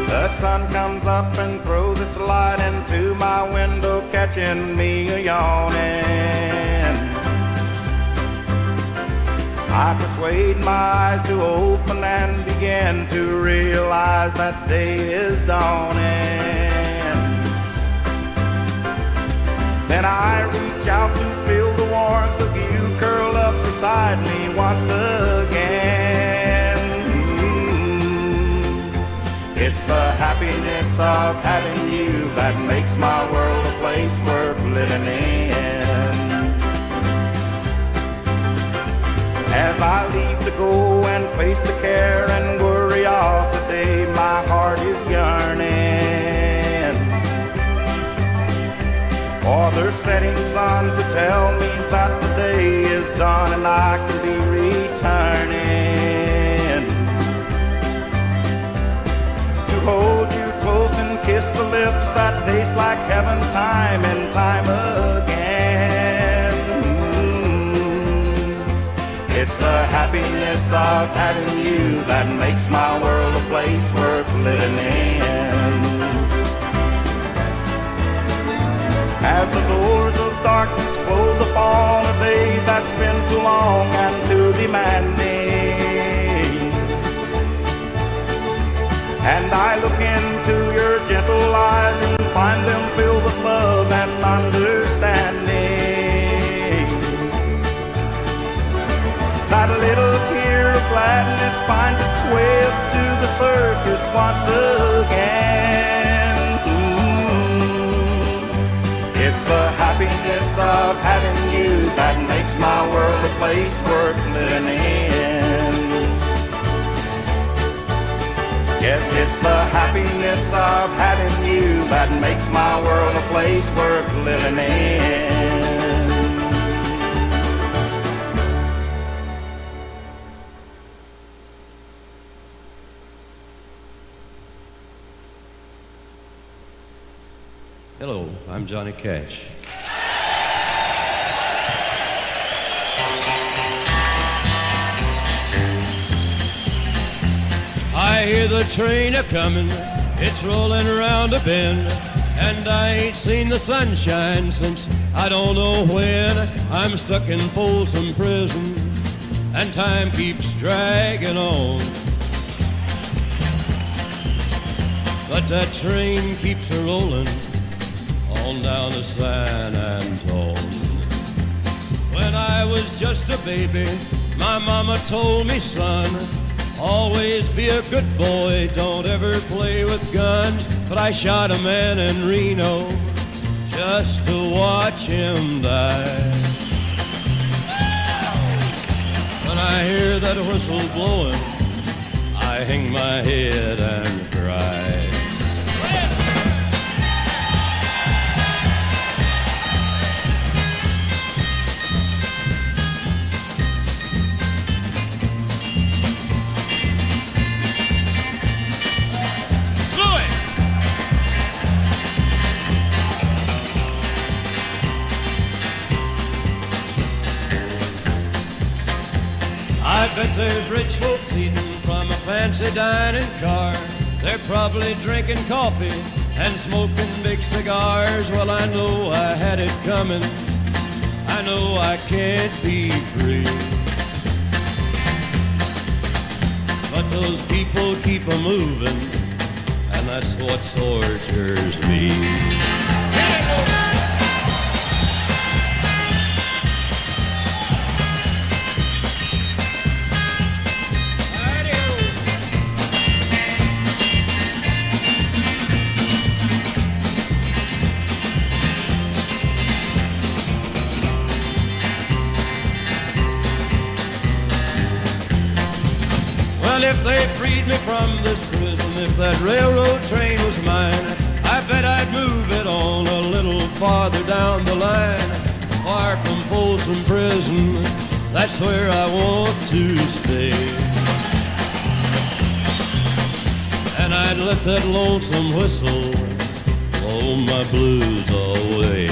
The sun comes up and throws its light into my window, catching me a yawning. I persuade my eyes to open and begin to realize that day is dawning. Then I reach out to feel the warmth of you curled up beside me once again. It's the happiness of having you that makes my world a place worth living in. As I leave to go and face the care and worry of the day, my heart is yearning for the setting sun to tell me that the day is done and I can be returning to hold you close and kiss the lips that taste like heaven time and time again. It's the happiness of having you that makes my world a place worth living in. As the doors of darkness close upon a day that's been too long and too demanding, and I look into your gentle eyes and find them filled with love and understanding, that little tear of gladness finds its way up to the surface once again. It's the happiness of having you that makes my world a place worth living in. Yes, it's the happiness of having you that makes my world a place worth living in. Hello, I'm Johnny Cash. I hear the train a-comin', it's rolling around a bend, and I ain't seen the sunshine since I don't know when. I'm stuck in Folsom Prison, and time keeps dragging on. But that train keeps a-rollin' on down to San Antone. When I was just a baby, my mama told me, son, always be a good boy, don't ever play with guns. But I shot a man in Reno just to watch him die. When I hear that whistle blowing, I hang my head and cry. I bet there's rich folks eating from a fancy dining car. They're probably drinking coffee and smoking big cigars. Well, I know I had it coming. I know I can't be free. But those people keep a-moving, and that's what tortures me. And if they freed me from this prison, if that railroad train was mine, I bet I'd move it on a little farther down the line. Far from Folsom Prison, that's where I want to stay. And I'd let that lonesome whistle blow my blues away.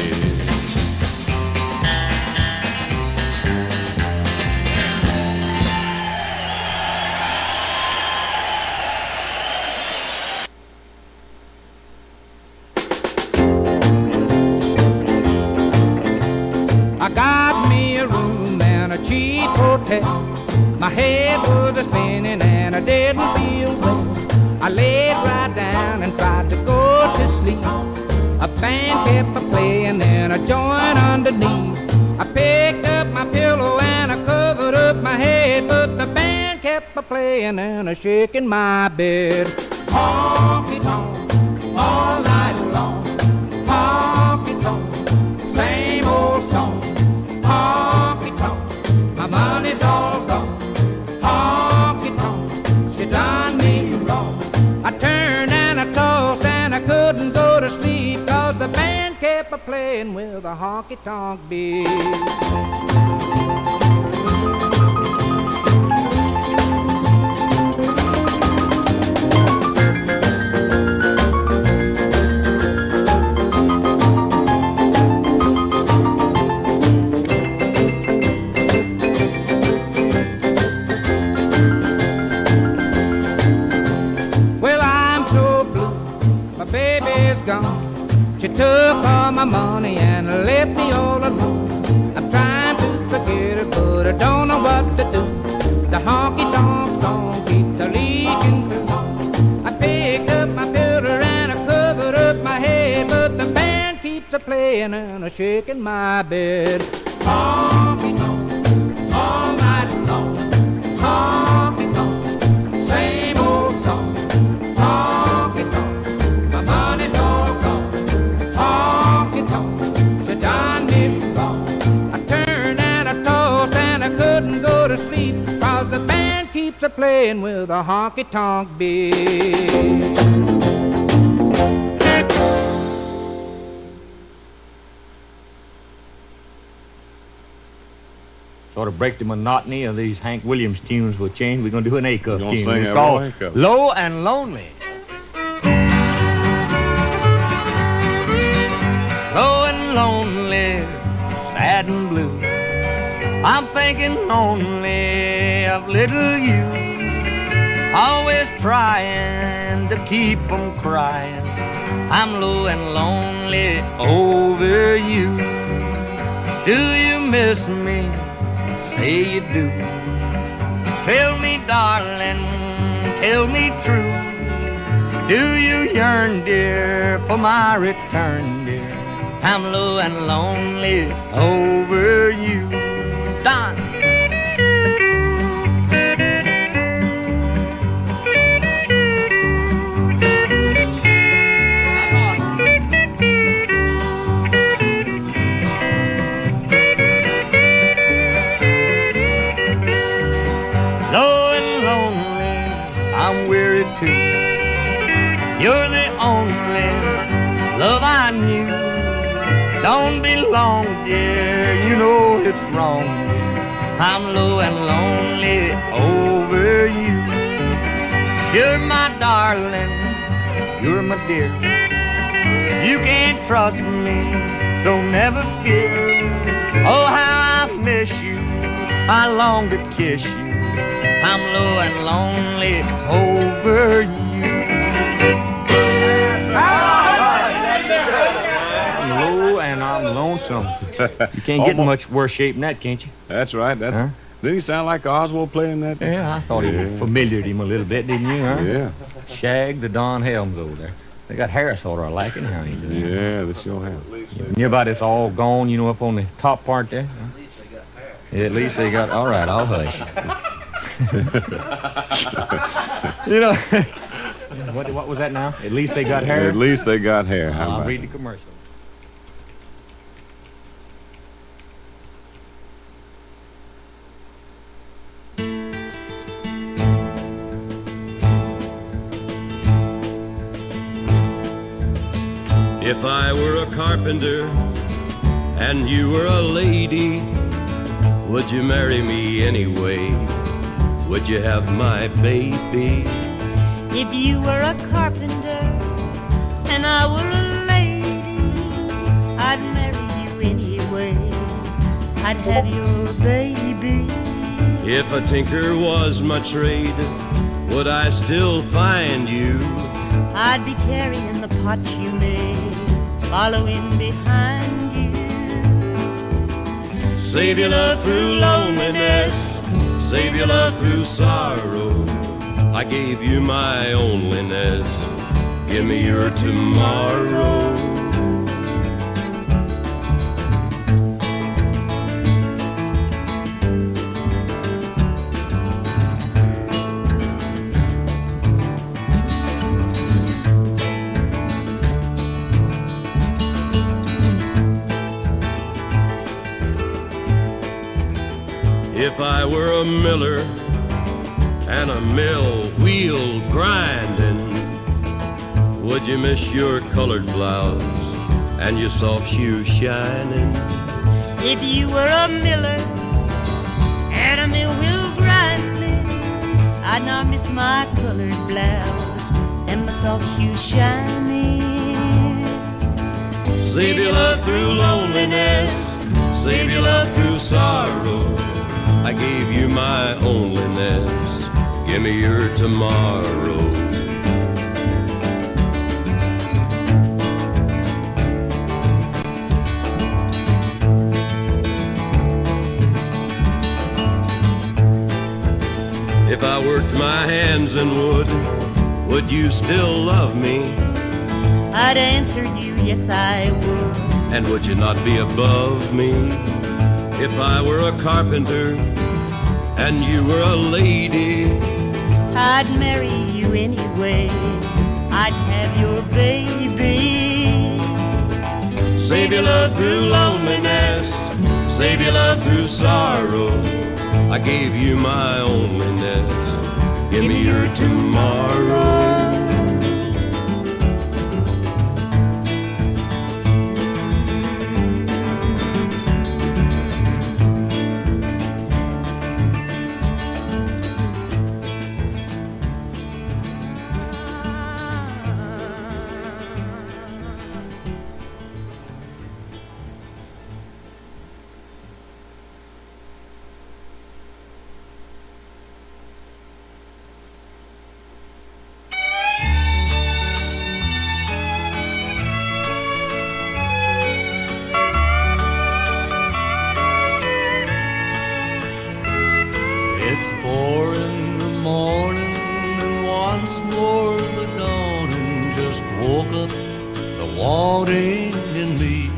I got me a room and a cheap hotel. My head was a spinning and I didn't feel well. I laid right down and tried to go to sleep. A band kept a playing and a joint underneath. I picked up my pillow and I covered up my head, but the band kept a playing and a shaking my bed. Honky tonk all night long. Honky tonk, same old song. Honky tonk, my money's all gone. Honky tonk, she done me wrong. I turned and I tossed and I couldn't go to sleep, 'cause the band kept a-playing with a honky-tonk beat. She took all my money and left me all alone. I'm trying to forget her, but I don't know what to do. The honky-tonk song keeps a-leaking through. I picked up my pillow and I covered up my head, but the band keeps a-playing and a-shaking my bed. Honky-tonk, all night long. Honky-tonk, same old song. Honky-tonk, my money's all gone. Honky-tonk, she done me wrong. I turned and I tossed and I couldn't go to sleep, 'cause the band keeps a-playing with a honky-tonk beat. Sort of break the monotony of these Hank Williams tunes with change. We're going to do an A-cup gonna tune. sing It's that called A-cup. Low and Lonely. Low and lonely, sad and blue. I'm thinking only of little you. Always trying to keep from crying. I'm low and lonely over you. Do you miss me? Say you do. Tell me, darling, tell me true. Do you yearn, dear, for my return, dear? I'm low and lonely over you. Don. Low and lonely, I'm weary too. You're the only love I knew. Don't be long, dear, you know it's wrong. I'm low and lonely over you. You're my darling, you're my dear. You can't trust me, so never fear. Oh, how I miss you, I long to kiss you. I'm low and lonely over you. I'm low and I'm lonesome. You can't get in much worse shape than that, can't you? That's right. That's. Huh? Didn't he sound like Oswald playing that? Yeah, I thought he familiared him a little bit, didn't you, huh? Yeah. Shag the Don Helms over there. They got hair sort of like it, how you doing? Yeah, they sure have. Near about it's all gone, you know, up on the top part there. Huh? Yeah, at least they got. All right, I'll hush. You know, what was that now? At least they got hair? At least they got hair. How I'll about read it? the commercial. If I were a carpenter and you were a lady, would you marry me anyway? Would you have my baby? If you were a carpenter and I were a lady, I'd marry you anyway. I'd have your baby. If a tinker was my trade, would I still find you? I'd be carrying the pot you made, following behind you. Save your love through loneliness, save your love through sorrow. I gave you my onlyness, give me your tomorrow. If I were a miller and a mill wheel grinding, would you miss your colored blouse and your soft shoes shining? If you were a miller and a mill wheel grinding, I'd not miss my colored blouse and my soft shoes shining. Save your love through loneliness, save your love through sorrow. I gave you my onlyness, give me your tomorrow. If I worked my hands in would you still love me? I'd answer you, yes I would. And would you not be above me? If I were a carpenter and you were a lady, I'd marry you anyway. I'd have your baby. Save your love through loneliness, save your love through sorrow. I gave you my onlyness, give me your tomorrow. It's 4 in the morning and once more the dawning just woke up the wanting in me.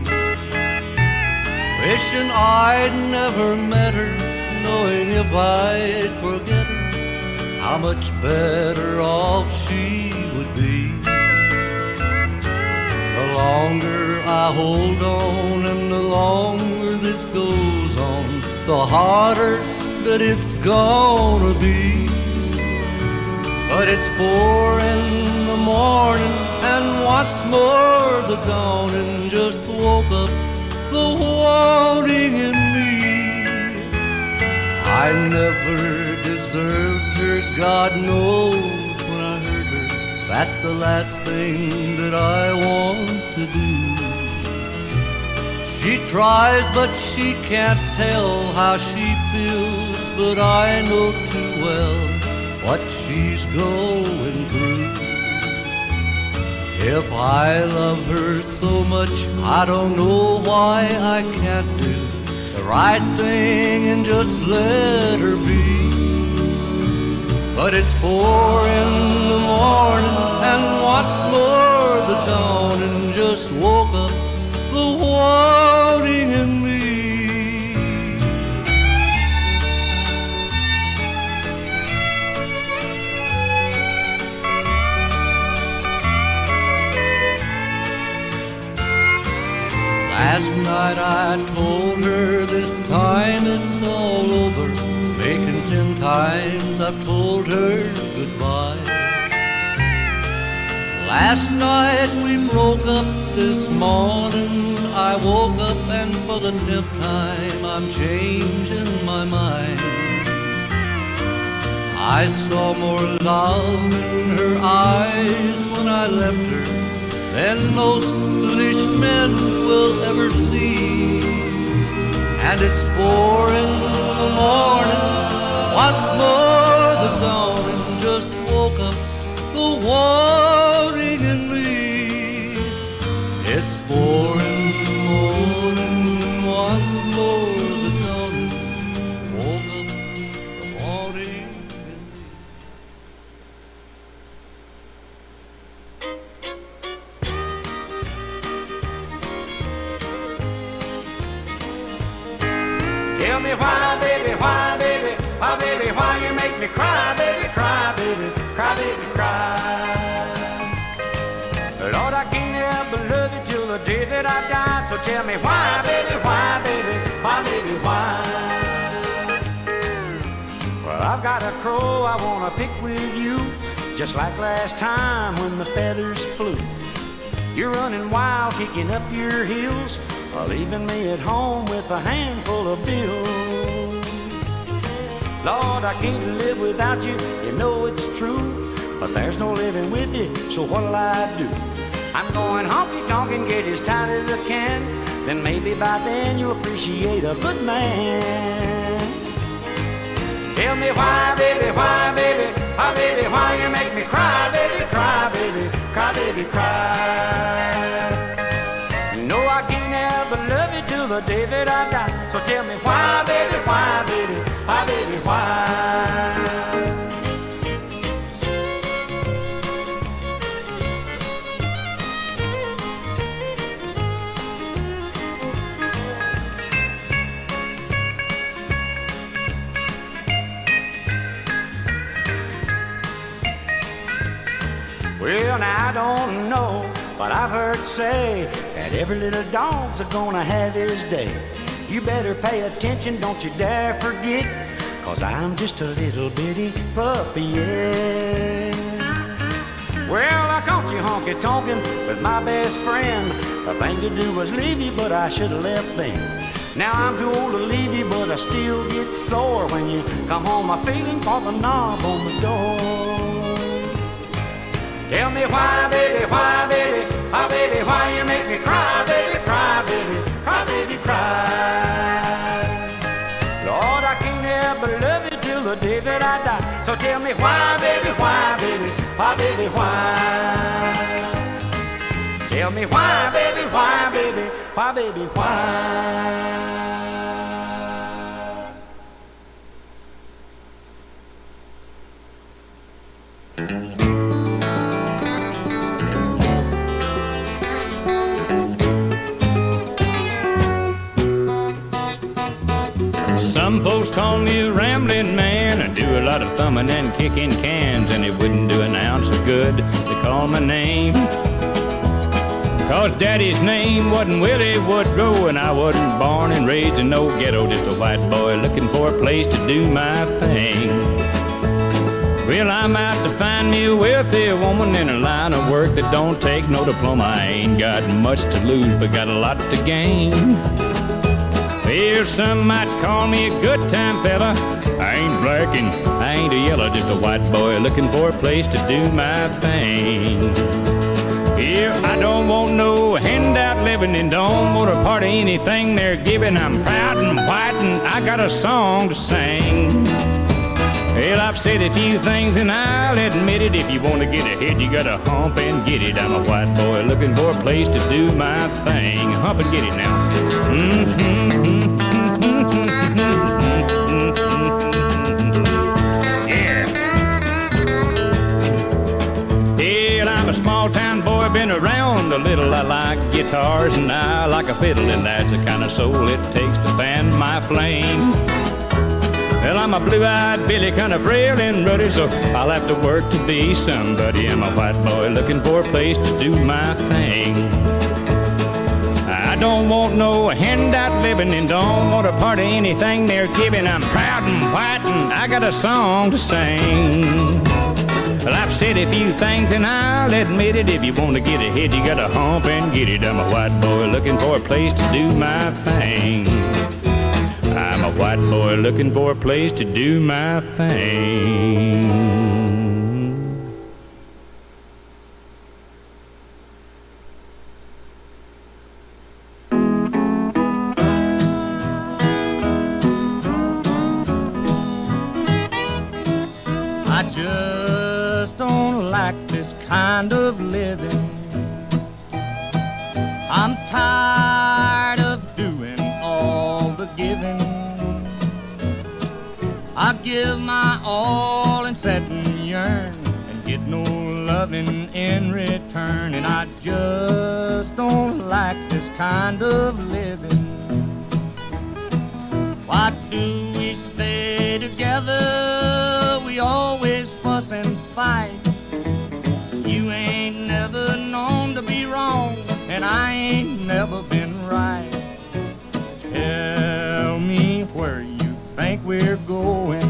Wishing I'd never met her, knowing if I'd forget her, how much better off she would be. The longer I hold on and the longer this goes on, the harder that it's gonna be. But it's 4 in the morning and once more the dawning just woke up the wanting in me. I never deserved her, God knows when I heard her. That's the last thing that I want to do. She tries but she can't tell how she feels, but I know too well what she's going through. If I love her so much, I don't know why I can't do the right thing and just let her be. But it's 4 in the morning and once more the dawning just woke up the wanting in me. Last night I told her this time it's all over, making 10 times I've told her goodbye. Last night we broke up, this morning I woke up, and for the 10th time I'm changing my mind. I saw more love in her eyes when I left her than most foolish men will ever see. And it's 4 in the morning, what's more the dawning, just woke up the warning in me. It's 4 in the morning, what's more the dawning, woke up the warning. Tell me why, baby, why, baby, why, baby, why you make me cry, baby, cry, baby, cry, baby, cry. Lord, I can't help but love you till the day that I die. So tell me why, baby, why, baby, why, baby, why. Well, I've got a crow I wanna pick with you, just like last time when the feathers flew. You're running wild, kicking up your heels, leaving me at home with a handful of bills. Lord, I can't live without you, you know it's true, but there's no living with you, so what'll I do? I'm going honky-tonk and get as tight as I can, then maybe by then you'll appreciate a good man. Tell me why, baby, why, baby, why, baby, why you make me cry, baby, cry, baby, cry, baby, cry. No, I can't help but love you till the day that I die. So tell me why, baby, why, baby, why, baby, why. Well, now I don't know, but I've heard say that every little dog's gonna have his day. You better pay attention, don't you dare forget, 'cause I'm just a little bitty puppy, yeah. Well, I caught you honky-tonkin' with my best friend. The thing to do was leave you, but I should've left then. Now I'm too old to leave you, but I still get sore when you come home, I'm feeling for the knob on the door. Tell me why, baby, why, baby, why, baby, why you make me cry, baby, cry, baby, cry, baby, cry. Lord, I can't help but love you till the day that I die. So tell me why, baby, why, baby, why, baby, why. Tell me why, baby, why, baby, why, baby, why. Some folks call me a rambling man. I do a lot of thumbing and kicking cans, and it wouldn't do an ounce of good to call my name. 'Cause Daddy's name wasn't Willie Woodrow, and I wasn't born and raised in no ghetto, just a white boy looking for a place to do my thing. Well, I'm out to find me a wealthy woman in a line of work that don't take no diploma. I ain't got much to lose, but got a lot to gain. Well, some might call me a good time fella. I ain't black and I ain't a yellow, just a white boy looking for a place to do my thing. Yeah, I don't want no handout living and don't want a part of anything they're giving. I'm proud and white and I got a song to sing. Well, I've said a few things and I'll admit it. If you want to get ahead, you gotta hump and get it. I'm a white boy looking for a place to do my thing. Hump and get it now. Yeah. Well, I'm a small town boy, been around a little. I like guitars and I like a fiddle, and that's the kind of soul it takes to fan my flame. Well, I'm a blue-eyed Billy, kind of frail and ruddy, so I'll have to work to be somebody. I'm a white boy looking for a place to do my thing. I don't want no handout living and don't want a part of anything they're giving. I'm proud and white and I got a song to sing. Well, I've said a few things and I'll admit it. If you want to get ahead, you gotta hump and get it. I'm a white boy looking for a place to do my thing. I'm a white boy looking for a place to do my thing. I just don't like this kind of living. I'm tired of doing all the giving. I give my all and sit and yearn and get no loving in return. And I just don't like this kind of living. Why do we stay together? We always fuss and fight. You ain't never known to be wrong, and I ain't never been right. Tell me where you think we're going.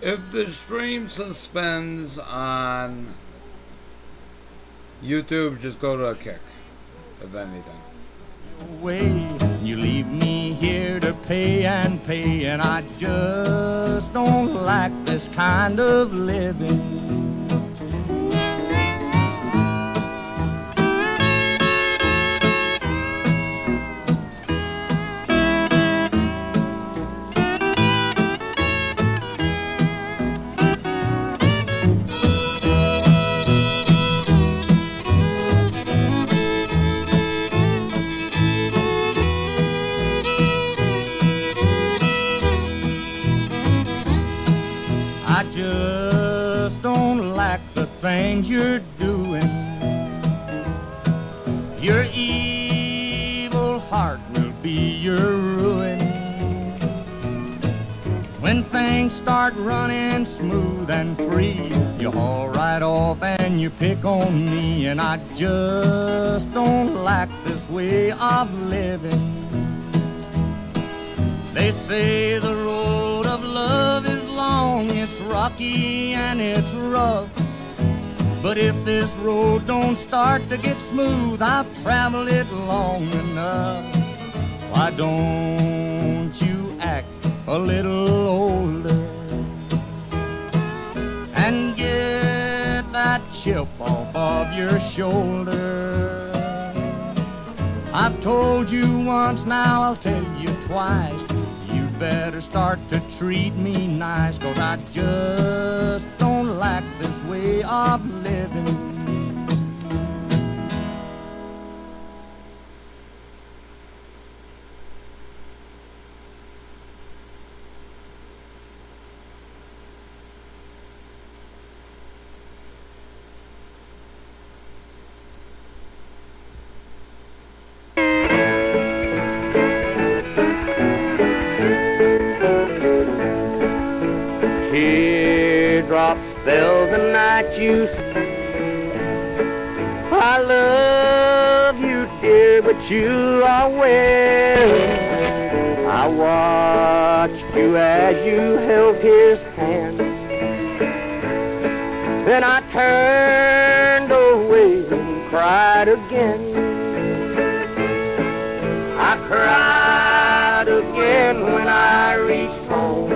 If the stream suspends on YouTube, just go to a kick, if anything. Way you leave me here to pay and pay, and I just don't like this kind of living. I just don't like the things you're doing. Your evil heart will be your ruin. When things start running smooth and free, you haul right off and you pick on me. And I just don't like this way of living. They say the road of love is long, it's rocky and it's rough. But if this road don't start to get smooth, I've traveled it long enough. Why don't you act a little older and get that chip off of your shoulder? I've told you once, now I'll tell you twice. You better start to treat me nice, 'cause I just don't like this way of living. Teardrops fell the night you I love you, dear, but you are well. I watched you as you held his hand. Then I turned away and cried again. I cried again when I reached home.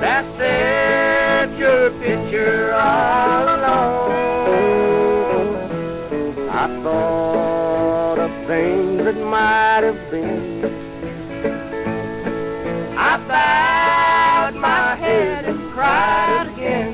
That said your picture all alone. I thought of things that might have been. I bowed my head and cried again.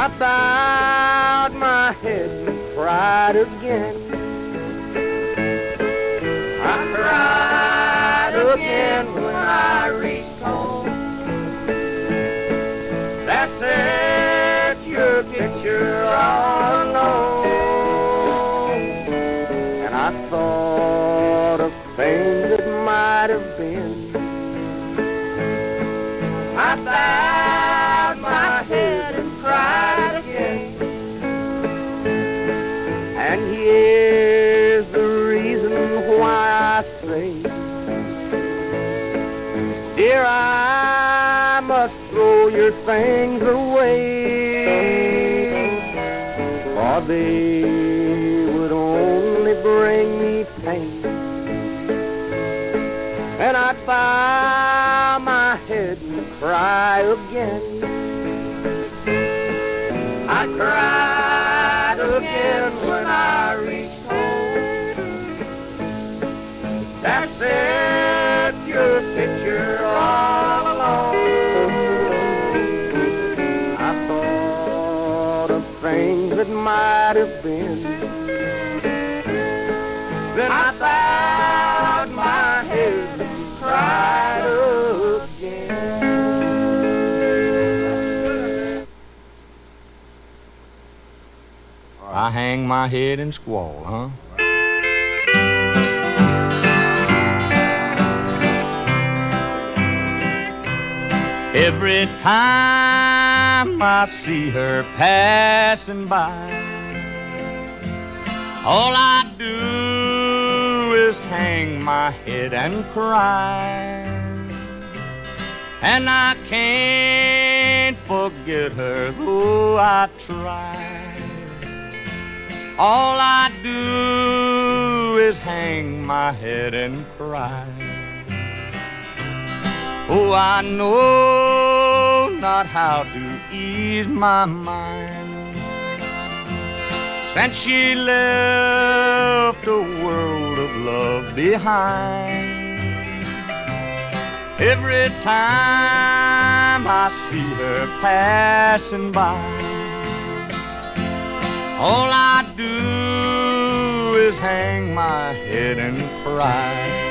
I bowed my head and cried again. I cried again when I reached home. That set your picture all alone. And I thought of things that might have been. I bowed my head and cried again. And here's the reason why I say, dear, I must throw your things away, for they would only bring me pain. And I'd bow my head and cry again. I cried again when I reached home. That set your picture all alone. I thought of things that might have been. Then I bowed my head and cried again. I hang my head and squall, huh? Every time I see her passing by, all I do is hang my head and cry. And I can't forget her though I try. All I do is hang my head and cry. Oh, I know not how to ease my mind since she left a world of love behind. Every time I see her passing by, all I do is hang my head and cry.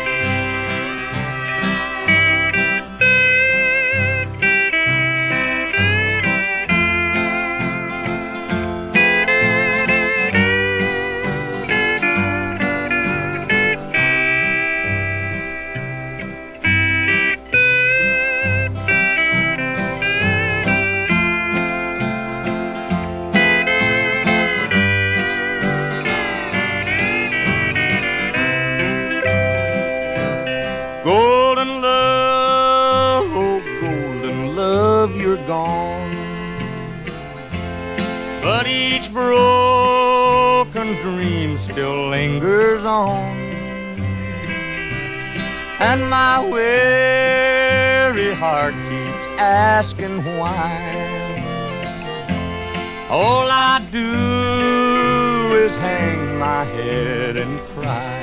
Golden love, oh golden love, you're gone. But each broken dream still lingers on. And my weary heart keeps asking why. All I do is hang my head and cry.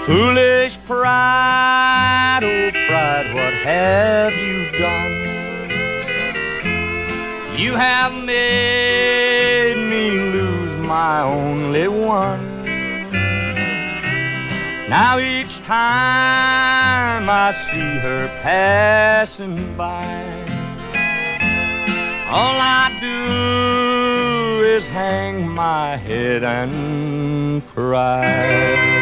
Foolish pride, oh pride, what have you done? You have made me lose my only one. Now each time I see her passing by, all I do is hang my head and cry.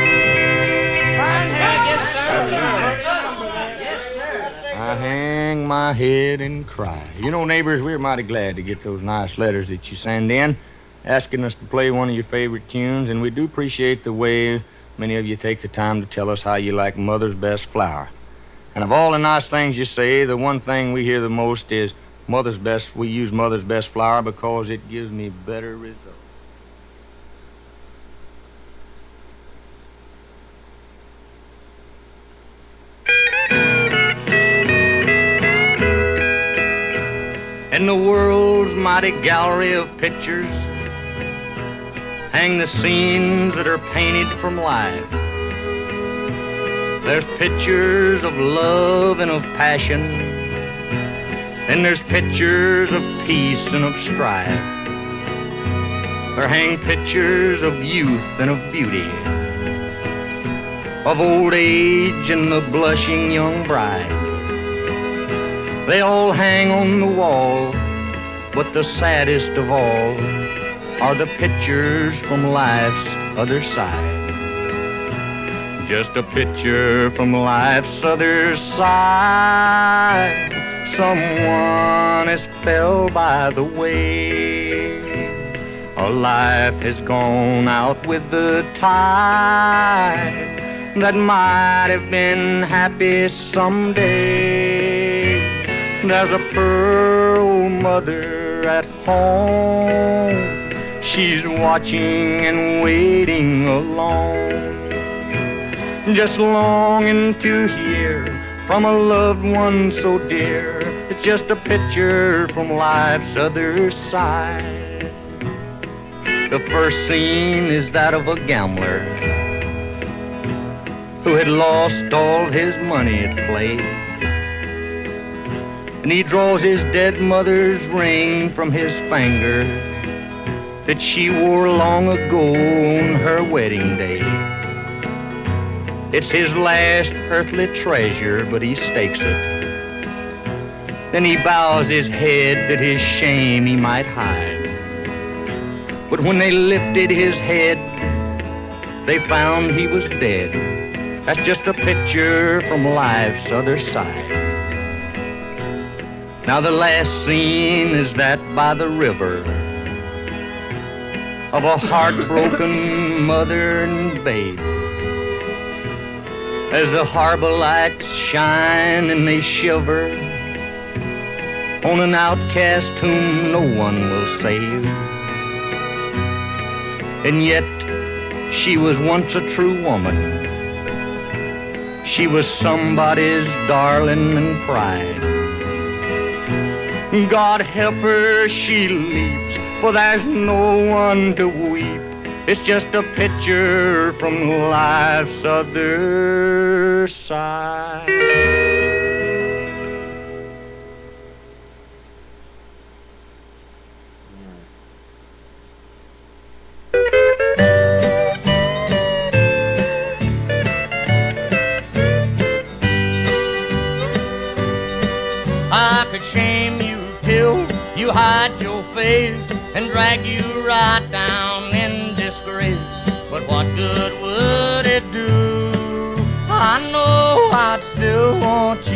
I hang my head and cry. You know, neighbors, we're mighty glad to get those nice letters that you send in, asking us to play one of your favorite tunes, and we do appreciate the way many of you take the time to tell us how you like Mother's Best Flower. And of all the nice things you say, the one thing we hear the most is, We use Mother's Best flour because it gives me better results. In the world's mighty gallery of pictures hang the scenes that are painted from life. There's pictures of love and of passion, and there's pictures of peace and of strife. There hang pictures of youth and of beauty, of old age and the blushing young bride. They all hang on the wall, but the saddest of all are the pictures from life's other side. Just a picture from life's other side. Someone has fell by the way. A life has gone out with the tide that might have been happy someday. There's a poor old mother at home. She's watching and waiting alone, just longing to hear from a loved one so dear. It's just a picture from life's other side. The first scene is that of a gambler who had lost all his money at play. And he draws his dead mother's ring from his finger that she wore long ago on her wedding day. It's his last earthly treasure, but he stakes it. Then he bows his head that his shame he might hide. But when they lifted his head, they found he was dead. That's just a picture from life's other side. Now the last scene is that by the river of a heartbroken mother and babe. As the harbor lights shine and they shiver on an outcast whom no one will save. And yet she was once a true woman. She was somebody's darling and pride. God help her, she leaps, for there's no one to weep. It's just a picture from life's other side. I could shame you till you hide your face and drag you right down in disgrace. But what good would it do? I know I'd still want you.